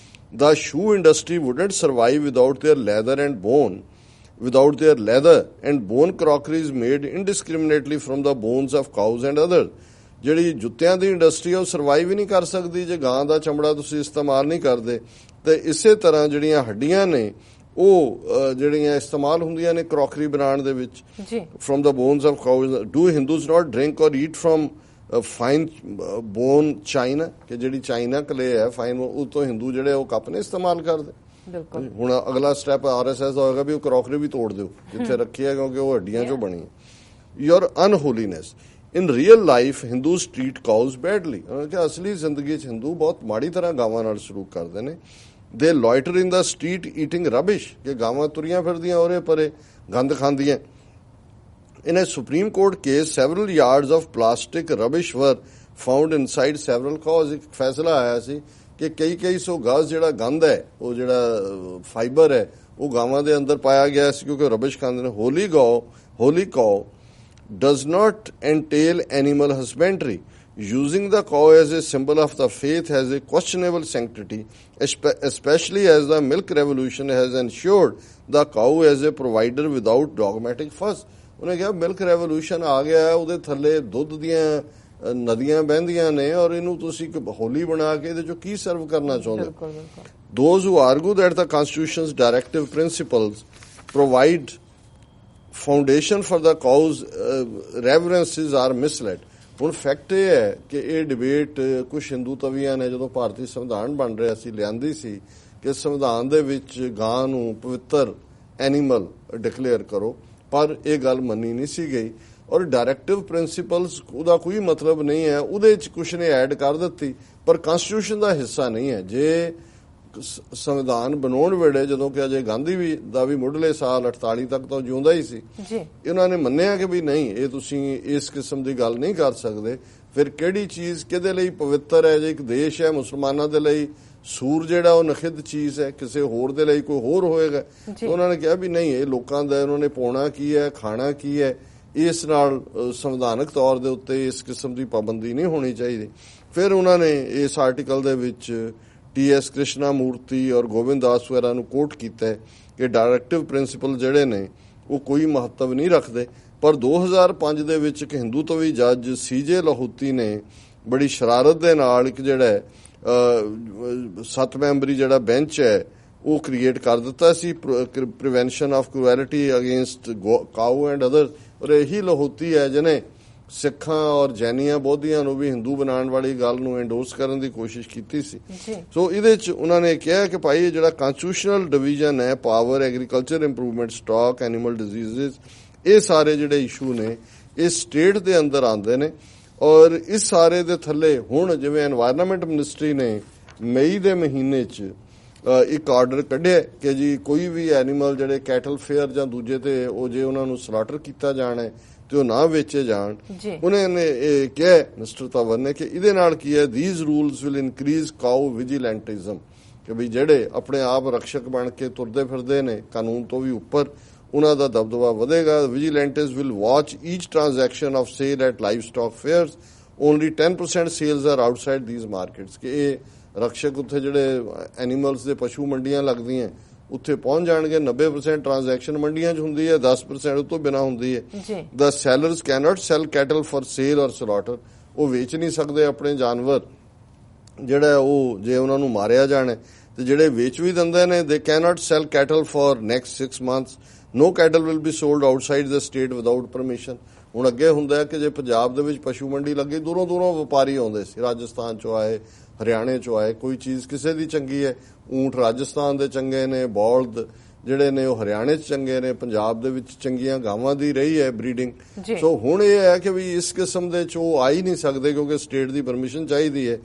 S2: The shoe industry wouldn't survive without their leather and bone. Without their leather and bone crockeries made indiscriminately from the bones of cows and others. ਜਿਹੜੀ ਜੁੱਤਿਆਂ ਦੀ ਇੰਡਸਟਰੀ ਉਹ ਸਰਵਾਈਵ ਹੀ ਨਹੀਂ ਕਰ ਸਕਦੀ ਜੇ ਗਾਂ ਦਾ ਚਮੜਾ ਤੁਸੀਂ ਇਸਤੇਮਾਲ ਨਹੀਂ ਕਰਦੇ। ਤੇ ਇਸੇ ਤਰ੍ਹਾਂ ਜਿਹੜੀਆਂ ਹੱਡੀਆਂ ਨੇ ਉਹ ਜਿਹੜੀਆਂ ਇਸਤੇਮਾਲ ਹੁੰਦੀਆਂ ਨੇ ਕਰੋਕਰੀ ਬਣਾਉਣ ਦੇ ਵਿੱਚ, from the bones of cows. Do Hindus not drink or eat from fine bone China, ਕਿ ਜਿਹੜੀ ਚਾਈਨਾ ਕਲੇ ਹੈ ਫਾਈਨ, ਉਹ ਤੋਂ ਹਿੰਦੂ ਜਿਹੜੇ ਉਹ ਕੱਪ ਨੇ ਇਸਤੇਮਾਲ ਕਰਦੇ। ਹੁਣ ਅਗਲਾ ਸਟੈਪ RSS ਦਾ ਹੋਏਗਾ ਵੀ ਉਹ ਕਰੋਕਰੀ ਵੀ ਤੋੜ ਦਿਓ ਜਿੱਥੇ ਰੱਖੀ ਹੈ, ਕਿਉਂਕਿ ਉਹ ਹੱਡੀਆਂ ਚੋਂ ਬਣੀ ਹੈ। Your unholiness in real life Hindus treat cows badly, ਕਿ ਅਸਲੀ ਜ਼ਿੰਦਗੀ 'ਚ ਹਿੰਦੂ ਬਹੁਤ ਮਾੜੀ ਤਰ੍ਹਾਂ ਗਾਵਾਂ ਨਾਲ ਸਲੂਕ ਕਰਦੇ ਨੇ। ਦੇ ਲੋਇਟਰ ਇਨ ਦਾ ਸਟਰੀਟ ਈਟਿੰਗ ਰਬਿਸ਼, ਕਿ ਗਾਵਾਂ ਤੁਰੀਆਂ ਫਿਰਦੀਆਂ ਉਹਦੇ ਪਰੇ ਗੰਦ ਖਾਂਦੀਆਂ। In a Supreme Court case, several yards of plastic rubbish were found inside several cows. ਇੱਕ ਫੈਸਲਾ ਆਇਆ ਸੀ ਕਿ ਕਈ ਸੌ ਗਜ਼ ਜਿਹੜਾ ਗੰਦ ਹੈ, ਉਹ ਜਿਹੜਾ ਫਾਈਬਰ ਹੈ, ਉਹ ਗਾਵਾਂ ਦੇ ਅੰਦਰ ਪਾਇਆ ਗਿਆ ਸੀ ਕਿਉਂਕਿ ਰਬਿਸ਼ ਖਾਂਦੇ ਨੇ। ਹੋਲੀ ਕਾਊ does not entail animal husbandry. Using the cow as a symbol of the faith has a questionable sanctity, especially as the milk revolution has ensured the cow as a provider without dogmatic fuss. ਉਹਨੇ ਕਿਹਾ milk revolution ਆ ਗਿਆ, ਉਹਦੇ ਥੱਲੇ ਦੁੱਧ ਦੀਆਂ ਨਦੀਆਂ ਬਹਿੰਦੀਆਂ ਨੇ ਔਰ ਇਹਨੂੰ ਤੁਸੀਂ ਹੋਲੀ ਬਣਾ ਕੇ ਇਹਦੇ ਚੋਂ ਕੀ ਸਰਵ ਕਰਨਾ ਚਾਹੁੰਦੇ? Those who argue that the Constitution's directive principles provide foundation for the cow's reverences are misled. ਹੁਣ ਫੈਕਟ ਇਹ ਹੈ ਕਿ ਇਹ ਡਿਬੇਟ ਕੁਝ ਹਿੰਦੂ ਤਵੀਆਂ ਨੇ ਜਦੋਂ ਭਾਰਤੀ ਸੰਵਿਧਾਨ ਬਣ ਰਿਹਾ ਸੀ ਲਿਆਂਦੀ ਸੀ ਕਿ ਸੰਵਿਧਾਨ ਦੇ ਵਿੱਚ ਗਾਂ ਨੂੰ ਪਵਿੱਤਰ ਐਨੀਮਲ ਡਿਕਲੇਅਰ ਕਰੋ, ਪਰ ਇਹ ਗੱਲ ਮੰਨੀ ਨਹੀਂ ਸੀ ਗਈ ਔਰ ਡਾਇਰੈਕਟਿਵ ਪ੍ਰਿੰਸੀਪਲਸ ਉਹਦਾ ਕੋਈ ਮਤਲਬ ਨਹੀਂ ਹੈ, ਉਹਦੇ ਚ ਕੁਝ ਨੇ ਐਡ ਕਰ ਦਿੱਤੀ ਪਰ ਕਨਸਟੀਟਿਊਸ਼ਨ ਦਾ ਹਿੱਸਾ ਨਹੀਂ ਹੈ। ਜੇ ਸੰਵਿਧਾਨ ਬਣਾਉਣ ਵੇਲੇ ਜਦੋਂ ਕਿ ਅਜੇ ਗਾਂਧੀ ਵੀ ਦਾ ਵੀ ਮੁੱਢਲੇ ਸਾਲ 48 ਤੱਕ ਤਾਂ ਜਿਉਂਦਾ ਹੀ ਸੀ, ਇਹਨਾਂ ਨੇ ਮੰਨਿਆ ਕਿ ਵੀ ਨਹੀਂ ਇਹ ਤੁਸੀਂ ਇਸ ਕਿਸਮ ਦੀ ਗੱਲ ਨਹੀਂ ਕਰ ਸਕਦੇ। ਫਿਰ ਕਿਹੜੀ ਚੀਜ਼ ਕਿਹਦੇ ਲਈ ਪਵਿੱਤਰ ਹੈ? ਜੇ ਇੱਕ ਦੇਸ਼ ਹੈ ਮੁਸਲਮਾਨਾਂ ਦੇ ਲਈ ਸੂਰ ਜਿਹੜਾ ਉਹ ਨਖਿੱਧ ਚੀਜ਼ ਹੈ, ਕਿਸੇ ਹੋਰ ਦੇ ਲਈ ਕੋਈ ਹੋਰ ਹੋਏਗਾ। ਉਹਨਾਂ ਨੇ ਕਿਹਾ ਵੀ ਨਹੀਂ ਇਹ ਲੋਕਾਂ ਦਾ, ਉਹਨਾਂ ਨੇ ਪਾਉਣਾ ਕੀ ਹੈ, ਖਾਣਾ ਕੀ ਹੈ, ਇਸ ਨਾਲ ਸੰਵਿਧਾਨਕ ਤੌਰ ਦੇ ਉੱਤੇ ਇਸ ਕਿਸਮ ਦੀ ਪਾਬੰਦੀ ਨਹੀਂ ਹੋਣੀ ਚਾਹੀਦੀ। ਫਿਰ ਉਹਨਾਂ ਨੇ ਇਸ ਆਰਟੀਕਲ ਦੇ ਵਿੱਚ TS ਕ੍ਰਿਸ਼ਨਾ ਮੂਰਤੀ ਔਰ ਗੋਬਿੰਦ ਦਾਸ ਵਗੈਰਾ ਨੂੰ ਕੋਟ ਕੀਤਾ ਹੈ ਕਿ ਡਾਇਰੈਕਟਿਵ ਪ੍ਰਿੰਸੀਪਲ ਜਿਹੜੇ ਨੇ ਉਹ ਕੋਈ ਮਹੱਤਵ ਨਹੀਂ ਰੱਖਦੇ। ਪਰ 2005 ਦੇ ਵਿੱਚ ਇੱਕ ਹਿੰਦੂ ਤਵੀ ਜੱਜ CJ ਲਾਹੌਤੀ ਨੇ ਬੜੀ ਸ਼ਰਾਰਤ ਦੇ ਨਾਲ ਇੱਕ ਜਿਹੜਾ 7 ਮੈਂਬਰੀ ਜਿਹੜਾ ਬੈਂਚ ਹੈ ਉਹ ਕ੍ਰੀਏਟ ਕਰ ਦਿੱਤਾ ਸੀ, prevention of cruelty against cow and other. ਔਰ ਇਹੀ ਲਾਹੌਤੀ ਹੈ ਜਿਹਨੇ ਸਿੱਖਾਂ ਔਰ ਜੈਨੀਆਂ ਬੋਧੀਆਂ ਨੂੰ ਵੀ ਹਿੰਦੂ ਬਣਾਉਣ ਵਾਲੀ ਗੱਲ ਨੂੰ ਐਂਡੋਰਸ ਕਰਨ ਦੀ ਕੋਸ਼ਿਸ਼ ਕੀਤੀ ਸੀ। ਸੋ ਇਹਦੇ ਚ ਉਹਨਾਂ ਨੇ ਕਿਹਾ ਕਿ ਭਾਈ ਜਿਹੜਾ ਕਨਸਟੀਟਿਊਸ਼ਨਲ ਡਿਵੀਜ਼ਨ ਹੈ, power, agriculture improvement, stock, animal diseases, ਇਹ ਸਾਰੇ ਜਿਹੜੇ ਇਸ਼ੂ ਨੇ ਇਹ ਸਟੇਟ ਦੇ ਅੰਦਰ ਆਉਂਦੇ ਨੇ। ਔਰ ਇਸ ਸਾਰੇ ਦੇ ਥੱਲੇ ਹੁਣ ਜਿਵੇਂ ਐਨਵਾਇਰਨਮੈਂਟ ਮਿਨਿਸਟਰੀ ਨੇ ਮਈ ਦੇ ਮਹੀਨੇ 'ਚ ਇੱਕ ਆਰਡਰ ਕੱਢਿਆ ਕਿ ਜੀ ਕੋਈ ਵੀ ਐਨੀਮਲ ਜਿਹੜੇ ਕੈਟਲ ਫੇਅਰ ਜਾਂ ਦੂਜੇ ਤੇ ਉਹ ਜੇ ਉਹਨਾਂ ਨੂੰ ਸਲਾਟਰ ਕੀਤਾ ਜਾਣਾ ਤੇ ਉਹ ਨਾ ਵੇਚੇ ਜਾਣ। ਉਹਨਾਂ ਨੇ ਇਹ ਕਿਹਾ ਮਿਸਟਰ ਤਵਰ ਨੇ ਕਿ ਇਹਦੇ ਨਾਲ ਕੀ ਹੈ, these rules will increase cow vigilantism, ਕਿ ਵੀ ਜਿਹੜੇ ਆਪਣੇ ਆਪ ਰਕਸ਼ਕ ਬਣ ਕੇ ਤੁਰਦੇ ਫਿਰਦੇ ਨੇ ਕਾਨੂੰਨ ਤੋਂ ਵੀ ਉੱਪਰ, ਉਹਨਾਂ ਦਾ ਦਬਦਬਾ ਵਧੇਗਾ। Vigilantes will watch each transaction of sale at livestock fairs, only 10% sales are outside these markets, ਕਿ ਇਹ ਰਕਸ਼ਕ ਉੱਥੇ ਜਿਹੜੇ ਐਨੀਮਲਸ ਦੇ ਪਸ਼ੂ ਮੰਡੀਆਂ ਲੱਗਦੀਆਂ ਉੱਥੇ ਪਹੁੰਚ ਜਾਣਗੇ। 90% ਟ੍ਰਾਂਜੈਕਸ਼ਨ ਮੰਡੀਆਂ 'ਚ ਹੁੰਦੀ ਹੈ, 10% ਉਹ ਤੋਂ ਬਿਨਾਂ ਹੁੰਦੀ ਹੈ। The sellers can't sell cattle for sale or slaughter, ਉਹ ਵੇਚ ਨਹੀਂ ਸਕਦੇ ਆਪਣੇ ਜਾਨਵਰ ਜਿਹੜਾ ਉਹ ਜੇ ਉਹਨਾਂ ਨੂੰ ਮਾਰਿਆ ਜਾਣਾ। ਤੇ ਜਿਹੜੇ ਵੇਚ ਵੀ ਦਿੰਦੇ ਨੇ they cannot sell cattle for next 6 months, no cattle will be sold outside the state without permission। ਹੁਣ ਅੱਗੇ ਹੁੰਦਾ ਹੈ ਕਿ ਜੇ ਪੰਜਾਬ ਦੇ ਵਿੱਚ ਪਸ਼ੂ ਮੰਡੀ ਲੱਗੀ, ਦੂਰੋਂ ਦੂਰੋਂ ਵਪਾਰੀ ਆਉਂਦੇ ਸੀ, ਰਾਜਸਥਾਨ ਚੋਂ ਆਏ, ਹਰਿਆਣੇ ਚੋਂ ਆਏ, ਕੋਈ ਚੀਜ਼ ਕਿਸੇ ਦੀ ਚੰਗੀ ਹੈ, ਊਂਠ ਰਾਜਸਥਾਨ ਦੇ ਚੰਗੇ ਨੇ, ਬੌਲਦ ਜਿਹੜੇ ਨੇ ਉਹ ਹਰਿਆਣੇ 'ਚ ਚੰਗੇ ਨੇ, ਪੰਜਾਬ ਦੇ ਵਿੱਚ ਚੰਗੀਆਂ ਗਾਵਾਂ ਦੀ ਰਹੀ ਹੈ ਬਰੀਡਿੰਗ। ਸੋ ਹੁਣ ਇਹ ਹੈ ਕਿ ਵੀ ਇਸ ਕਿਸਮ ਦੇ 'ਚ ਉਹ ਆ ਹੀ ਨਹੀਂ ਸਕਦੇ ਕਿਉਂਕਿ ਸਟੇਟ ਦੀ ਪਰਮਿਸ਼ਨ ਚਾਹੀਦੀ ਹੈ।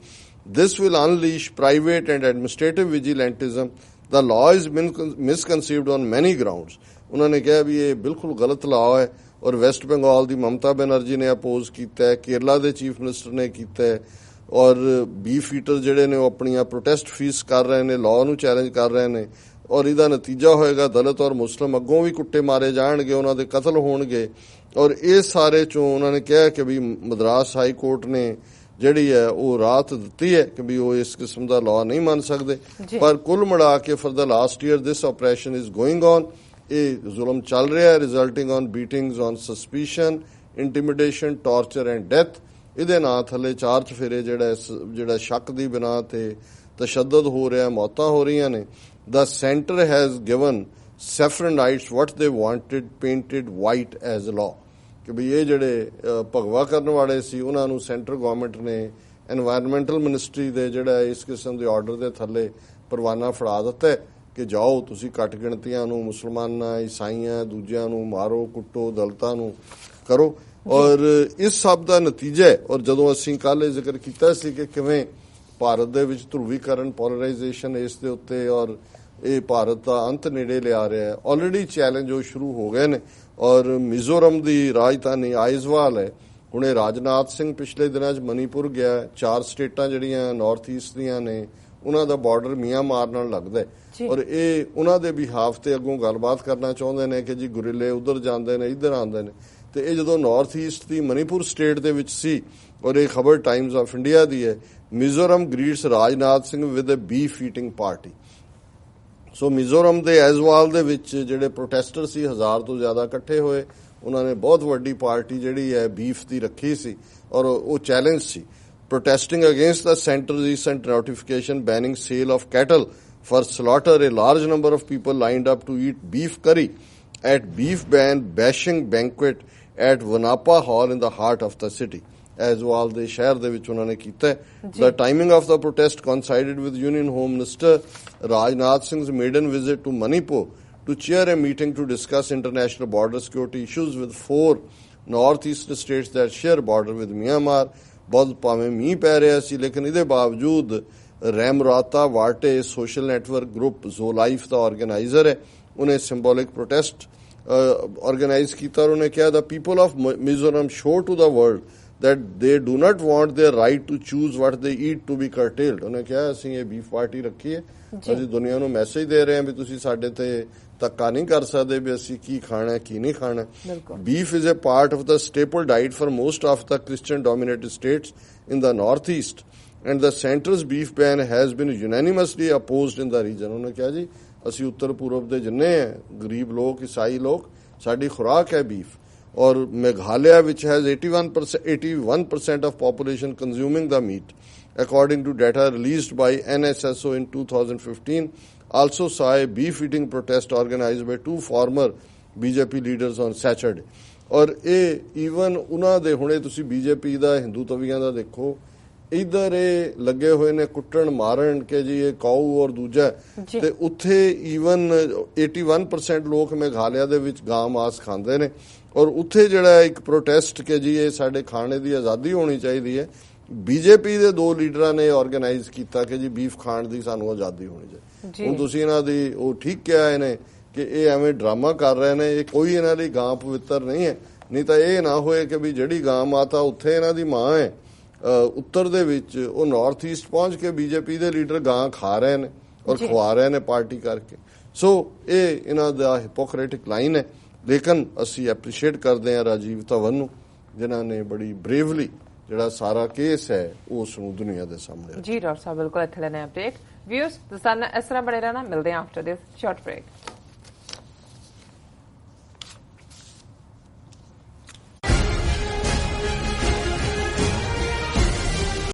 S2: This will unleash private and administrative vigilantism. The law is misconceived on many grounds. ਉਹਨਾਂ ਨੇ ਕਿਹਾ ਵੀ ਇਹ ਬਿਲਕੁਲ ਗਲਤ ਲਾਅ ਹੈ ਔਰ ਵੈਸਟ ਬੰਗਾਲ ਦੀ ਮਮਤਾ ਬੈਨਰਜੀ ਨੇ ਅਪੋਜ਼ ਕੀਤਾ ਹੈ, ਕੇਰਲਾ ਦੇ ਚੀਫ ਮਿਨਿਸਟਰ ਨੇ ਕੀਤਾ ਹੈ ਔਰ ਬੀਫ ਈਟਰ ਜਿਹੜੇ ਨੇ ਉਹ ਆਪਣੀਆਂ ਪ੍ਰੋਟੈਸਟ ਫੀਸ ਕਰ ਰਹੇ ਨੇ, ਲਾਅ ਨੂੰ ਚੈਲੰਜ ਕਰ ਰਹੇ ਨੇ ਔਰ ਇਹਦਾ ਨਤੀਜਾ ਹੋਏਗਾ ਦਲਿਤ ਔਰ ਮੁਸਲਿਮ ਅੱਗੋਂ ਵੀ ਕੁੱਟੇ ਮਾਰੇ ਜਾਣਗੇ, ਉਹਨਾਂ ਦੇ ਕਤਲ ਹੋਣਗੇ। ਔਰ ਇਹ ਸਾਰੇ ਚੋਂ ਉਹਨਾਂ ਨੇ ਕਿਹਾ ਕਿ ਵੀ ਮਦਰਾਸ ਹਾਈ ਕੋਰਟ ਨੇ ਜਿਹੜੀ ਹੈ ਉਹ ਰਾਹਤ ਦਿੱਤੀ ਹੈ ਕਿ ਵੀ ਉਹ ਇਸ ਕਿਸਮ ਦਾ ਲਾਅ ਨਹੀਂ ਮੰਨ ਸਕਦੇ। ਪਰ ਕੁੱਲ ਮਿਲਾ ਕੇ for the last year this operation is going on, ਇਹ ਜ਼ੁਲਮ ਚੱਲ ਰਿਹਾ ਹੈ, resulting on beatings on suspicion, intimidation, torture and death. ਇਹਦੇ ਨਾਂ ਥੱਲੇ 4 ਚਫੇਰੇ ਜਿਹੜਾ ਸ਼ੱਕ ਦੀ ਬਿਨਾਂ ਤੇ ਤਸ਼ੱਦਦ ਹੋ ਰਿਹਾ, ਮੌਤਾਂ ਹੋ ਰਹੀਆਂ ਨੇ। The centre has given saffronites what they wanted painted white as law, ਕਿ ਵੀ ਇਹ ਜਿਹੜੇ ਭਗਵਾ ਕਰਨ ਵਾਲੇ ਸੀ ਉਹਨਾਂ ਨੂੰ ਸੈਂਟਰ ਗਵਰਨਮੈਂਟ ਨੇ ਐਨਵਾਇਰਨਮੈਂਟਲ ਮਿਨਿਸਟਰੀ ਦੇ ਜਿਹੜਾ ਇਸ ਕਿਸਮ ਦੇ ਆਰਡਰ ਦੇ ਥੱਲੇ ਪਰਵਾਨਾ ਫੜਾ ਦਿੱਤਾ ਕਿ ਜਾਓ ਤੁਸੀਂ ਘੱਟ ਗਿਣਤੀਆਂ ਨੂੰ, ਮੁਸਲਮਾਨਾਂ, ਈਸਾਈਆਂ, ਦੂਜਿਆਂ ਨੂੰ ਮਾਰੋ, ਕੁੱਟੋ, ਦਲਿਤਾਂ ਨੂੰ ਕਰੋ। ਔਰ ਇਸ ਸਭ ਦਾ ਨਤੀਜਾ ਹੈ। ਔਰ ਜਦੋਂ ਅਸੀਂ ਕੱਲ੍ਹ ਇਹ ਜ਼ਿਕਰ ਕੀਤਾ ਸੀ ਕਿ ਕਿਵੇਂ ਭਾਰਤ ਦੇ ਵਿੱਚ ਧਰੁਵੀਕਰਨ, ਪੋਲਰਾਈਜੇਸ਼ਨ ਇਸ ਦੇ ਉੱਤੇ ਔਰ ਇਹ ਭਾਰਤ ਦਾ ਅੰਤ ਨੇੜੇ ਲਿਆ ਰਿਹਾ ਹੈ, ਆਲਰੇਡੀ ਚੈਲੰਜ ਉਹ ਸ਼ੁਰੂ ਹੋ ਗਏ ਨੇ। ਔਰ ਮਿਜ਼ੋਰਮ ਦੀ ਰਾਜਧਾਨੀ ਆਇਜ਼ਵਾਲ ਹੈ, ਹੁਣੇ ਰਾਜਨਾਥ ਸਿੰਘ ਪਿਛਲੇ ਦਿਨਾਂ 'ਚ ਮਨੀਪੁਰ ਗਿਆ। 4 ਸਟੇਟਾਂ ਜਿਹੜੀਆਂ ਨਾਰਥ ਈਸਟ ਦੀਆਂ ਨੇ ਉਹਨਾਂ ਦਾ ਬਾਰਡਰ ਮਿਆਂਮਾਰ ਨਾਲ ਲੱਗਦਾ ਔਰ ਇਹ ਉਹਨਾਂ ਦੇ ਬਿਹਾਫ ਤੇ ਅੱਗੋਂ ਗੱਲਬਾਤ ਕਰਨਾ ਚਾਹੁੰਦੇ ਨੇ ਕਿ ਜੀ ਗੁਰਿੱਲੇ ਉਧਰ ਜਾਂਦੇ ਨੇ, ਇੱਧਰ ਆਉਂਦੇ ਨੇ। ਤੇ ਇਹ ਜਦੋਂ ਨਾਰਥ ਈਸਟ ਦੀ ਮਨੀਪੁਰ ਸਟੇਟ ਦੇ ਵਿੱਚ ਸੀ, ਔਰ ਇਹ ਖਬਰ ਟਾਈਮਜ਼ ਆਫ ਇੰਡੀਆ ਦੀ ਹੈ, Mizoram greets Rajnath Singh with a beef eating party. So Mizoram ਦੇ ਐਜ਼ਵਾਲ ਦੇ ਵਿੱਚ ਜਿਹੜੇ ਪ੍ਰੋਟੈਸਟਰ ਸੀ 1000 ਤੋਂ ਜ਼ਿਆਦਾ ਇਕੱਠੇ ਹੋਏ, ਉਹਨਾਂ ਨੇ ਬਹੁਤ ਵੱਡੀ ਪਾਰਟੀ ਜਿਹੜੀ ਹੈ ਬੀਫ ਦੀ ਰੱਖੀ ਸੀ, ਔਰ ਉਹ challenge C protesting against the center's recent notification banning sale of cattle for slaughter. A large number of people lined up to eat beef curry at beef ban bashing banquet at Vanapa Hall in the heart of the city. ਐਜ਼ਵਾਲ ਦੇ ਸ਼ਹਿਰ ਦੇ ਵਿੱਚ ਉਹਨਾਂ ਨੇ ਕੀਤਾ। The timing of the protest coincided with Union Home Minister Rajnath Singh's maiden visit to Manipur to chair a meeting to discuss international border security issues with 4 northeast states that share border with Myanmar। ਬਹੁਤ ਭਾਵੇਂ ਮੀਂਹ ਪੈ ਰਿਹਾ ਸੀ, ਲੇਕਿਨ ਇਹਦੇ ਬਾਵਜੂਦ ਰੈਮਰਾਤਾ ਵਾਟੇ social network group ਜ਼ੋ life ਦਾ organiser ਹੈ, ਉਹਨੇ ਸਿੰਬੋਲਿਕ ਪ੍ਰੋਟੈਸਟ ਆਰਗੇਨਾਈਜ਼ ਕੀਤਾ। ਉਹਨੇ ਕਿਹਾ the people of Mizoram show to the world that they do not want their right to choose what they eat to be curtailed। ਉਹਨੇ ਕਿਹਾ ਅਸੀਂ ਇਹ beef party ਰੱਖੀ ਹੈ, ਅਸੀਂ ਦੁਨੀਆ ਨੂੰ ਮੈਸੇਜ ਦੇ ਰਹੇ ਹਾਂ ਵੀ ਤੁਸੀਂ ਸਾਡੇ ਤੇ ਧੱਕਾ ਨਹੀਂ ਕਰ ਸਕਦੇ ਵੀ ਅਸੀਂ ਕੀ ਖਾਣਾ ਕੀ ਨਹੀਂ ਖਾਣਾ। Beef is a part of the staple diet for most of the Christian dominated states in the north east and the centre's beef ban has been unanimously opposed in the region. ਉਹਨੇ ਕਿਹਾ ਜੀ ਅਸੀਂ ਉੱਤਰ ਪੂਰਬ ਦੇ ਜਿੰਨੇ ਹੈ ਗਰੀਬ ਲੋਕ, ਈਸਾਈ ਲੋਕ, ਸਾਡੀ ਖੁਰਾਕ ਹੈ ਬੀਫ। ਔਰ Meghalaya which has 81% of population consuming the meat, according to data released by NSSO in 2015, also saw a beef eating protest organized by 2 former BJP leaders on Saturday। ਔਰ ਇਹ ਈਵਨ ਉਹਨਾਂ ਦੇ ਹੁਣੇ ਤੁਸੀਂ BJP ਦਾ ਹਿੰਦੂ ਤਵੀਆਂ ਦਾ ਦੇਖੋ, ਇਧਰ ਇਹ ਲੱਗੇ ਹੋਏ ਨੇ ਕੁੱਟਣ ਮਾਰਨ ਕਿ ਜੀ ਇਹ ਕਾਊ ਔਰ ਦੂਜਾ, ਤੇ ਉੱਥੇ ਈਵਨ 81% ਲੋਕ ਮੇਘਾਲਿਆ ਦੇ ਵਿੱਚ ਗਾਂ ਮਾਸ ਖਾਂਦੇ ਨੇ। ਔਰ ਉੱਥੇ ਜਿਹੜਾ ਇੱਕ ਪ੍ਰੋਟੈਸਟ ਕਿ ਜੀ ਇਹ ਸਾਡੇ ਖਾਣੇ ਦੀ ਆਜ਼ਾਦੀ ਹੋਣੀ ਚਾਹੀਦੀ ਹੈ, BJP ਦੇ 2 ਲੀਡਰਾਂ ਨੇ ਆਰਗੇਨਾਈਜ਼ ਕੀਤਾ ਕਿ ਜੀ ਬੀਫ ਖਾਣ ਦੀ ਸਾਨੂੰ ਆਜ਼ਾਦੀ ਹੋਣੀ ਚਾਹੀਦੀ। ਹੁਣ ਤੁਸੀਂ ਇਹਨਾਂ ਦੀ ਉਹ ਠੀਕ ਕਿਹਾ ਇਹਨੇ ਕਿ ਇਹ ਐਵੇਂ ਡਰਾਮਾ ਕਰ ਰਹੇ ਨੇ, ਇਹ ਕੋਈ ਇਹਨਾਂ ਲਈ ਗਾਂ ਪਵਿੱਤਰ ਨਹੀਂ ਹੈ। ਨਹੀਂ ਤਾਂ ਇਹ ਨਾ ਹੋਏ ਕਿ ਵੀ ਜਿਹੜੀ ਗਾਂ ਮਾਤਾ ਉੱਥੇ ਇਹਨਾਂ ਦੀ ਮਾਂ ਹੈ ਉੱਤਰ ਦੇ ਵਿੱਚ, ਉਹ ਨਾਰਥ ਈਸਟ ਪਹੁੰਚ ਕੇ BJP ਦੇ ਲੀਡਰ ਗਾਂ ਖਾ ਰਹੇ ਨੇ ਔਰ ਖਵਾ ਰਹੇ ਨੇ ਪਾਰਟੀ ਕਰਕੇ। ਸੋ ਇਹ ਇਹਨਾਂ ਦਾ ਹਿਪੋਕ੍ਰੈਟਿਕ ਲਾਈਨ ਹੈ। ਲੇਕਿਨ ਅਸੀਂ ਐਪਰੀਸ਼ੀਏਟ ਕਰਦੇ ਹਾਂ ਰਾਜੀਵ ਧਵਨ ਨੂੰ, ਜਿਨ੍ਹਾਂ ਨੇ ਬੜੀ ਬਰੇਵਲੀ ਜਿਹੜਾ ਸਾਰਾ ਕੇਸ ਹੈ ਉਸ ਨੂੰ ਦੁਨੀਆ ਦੇ ਸਾਹਮਣੇ।
S1: ਜੀ ਡਾਕਟਰ ਸਾਹਿਬ ਬਿਲਕੁਲ ਇੱਥੇ ਲੈਣੇ ਅਪਡੇਟ। ਵਿਊਅਰਸ ਤੁਸੀਂ ਇਸ ਤਰ੍ਹਾਂ ਬਣੇ ਰਹਿਣਾ, ਮਿਲਦੇ ਹਾਂ ਆਫਟਰ ਦਿਸ ਸ਼ਾਰਟ ਬ੍ਰੇਕ।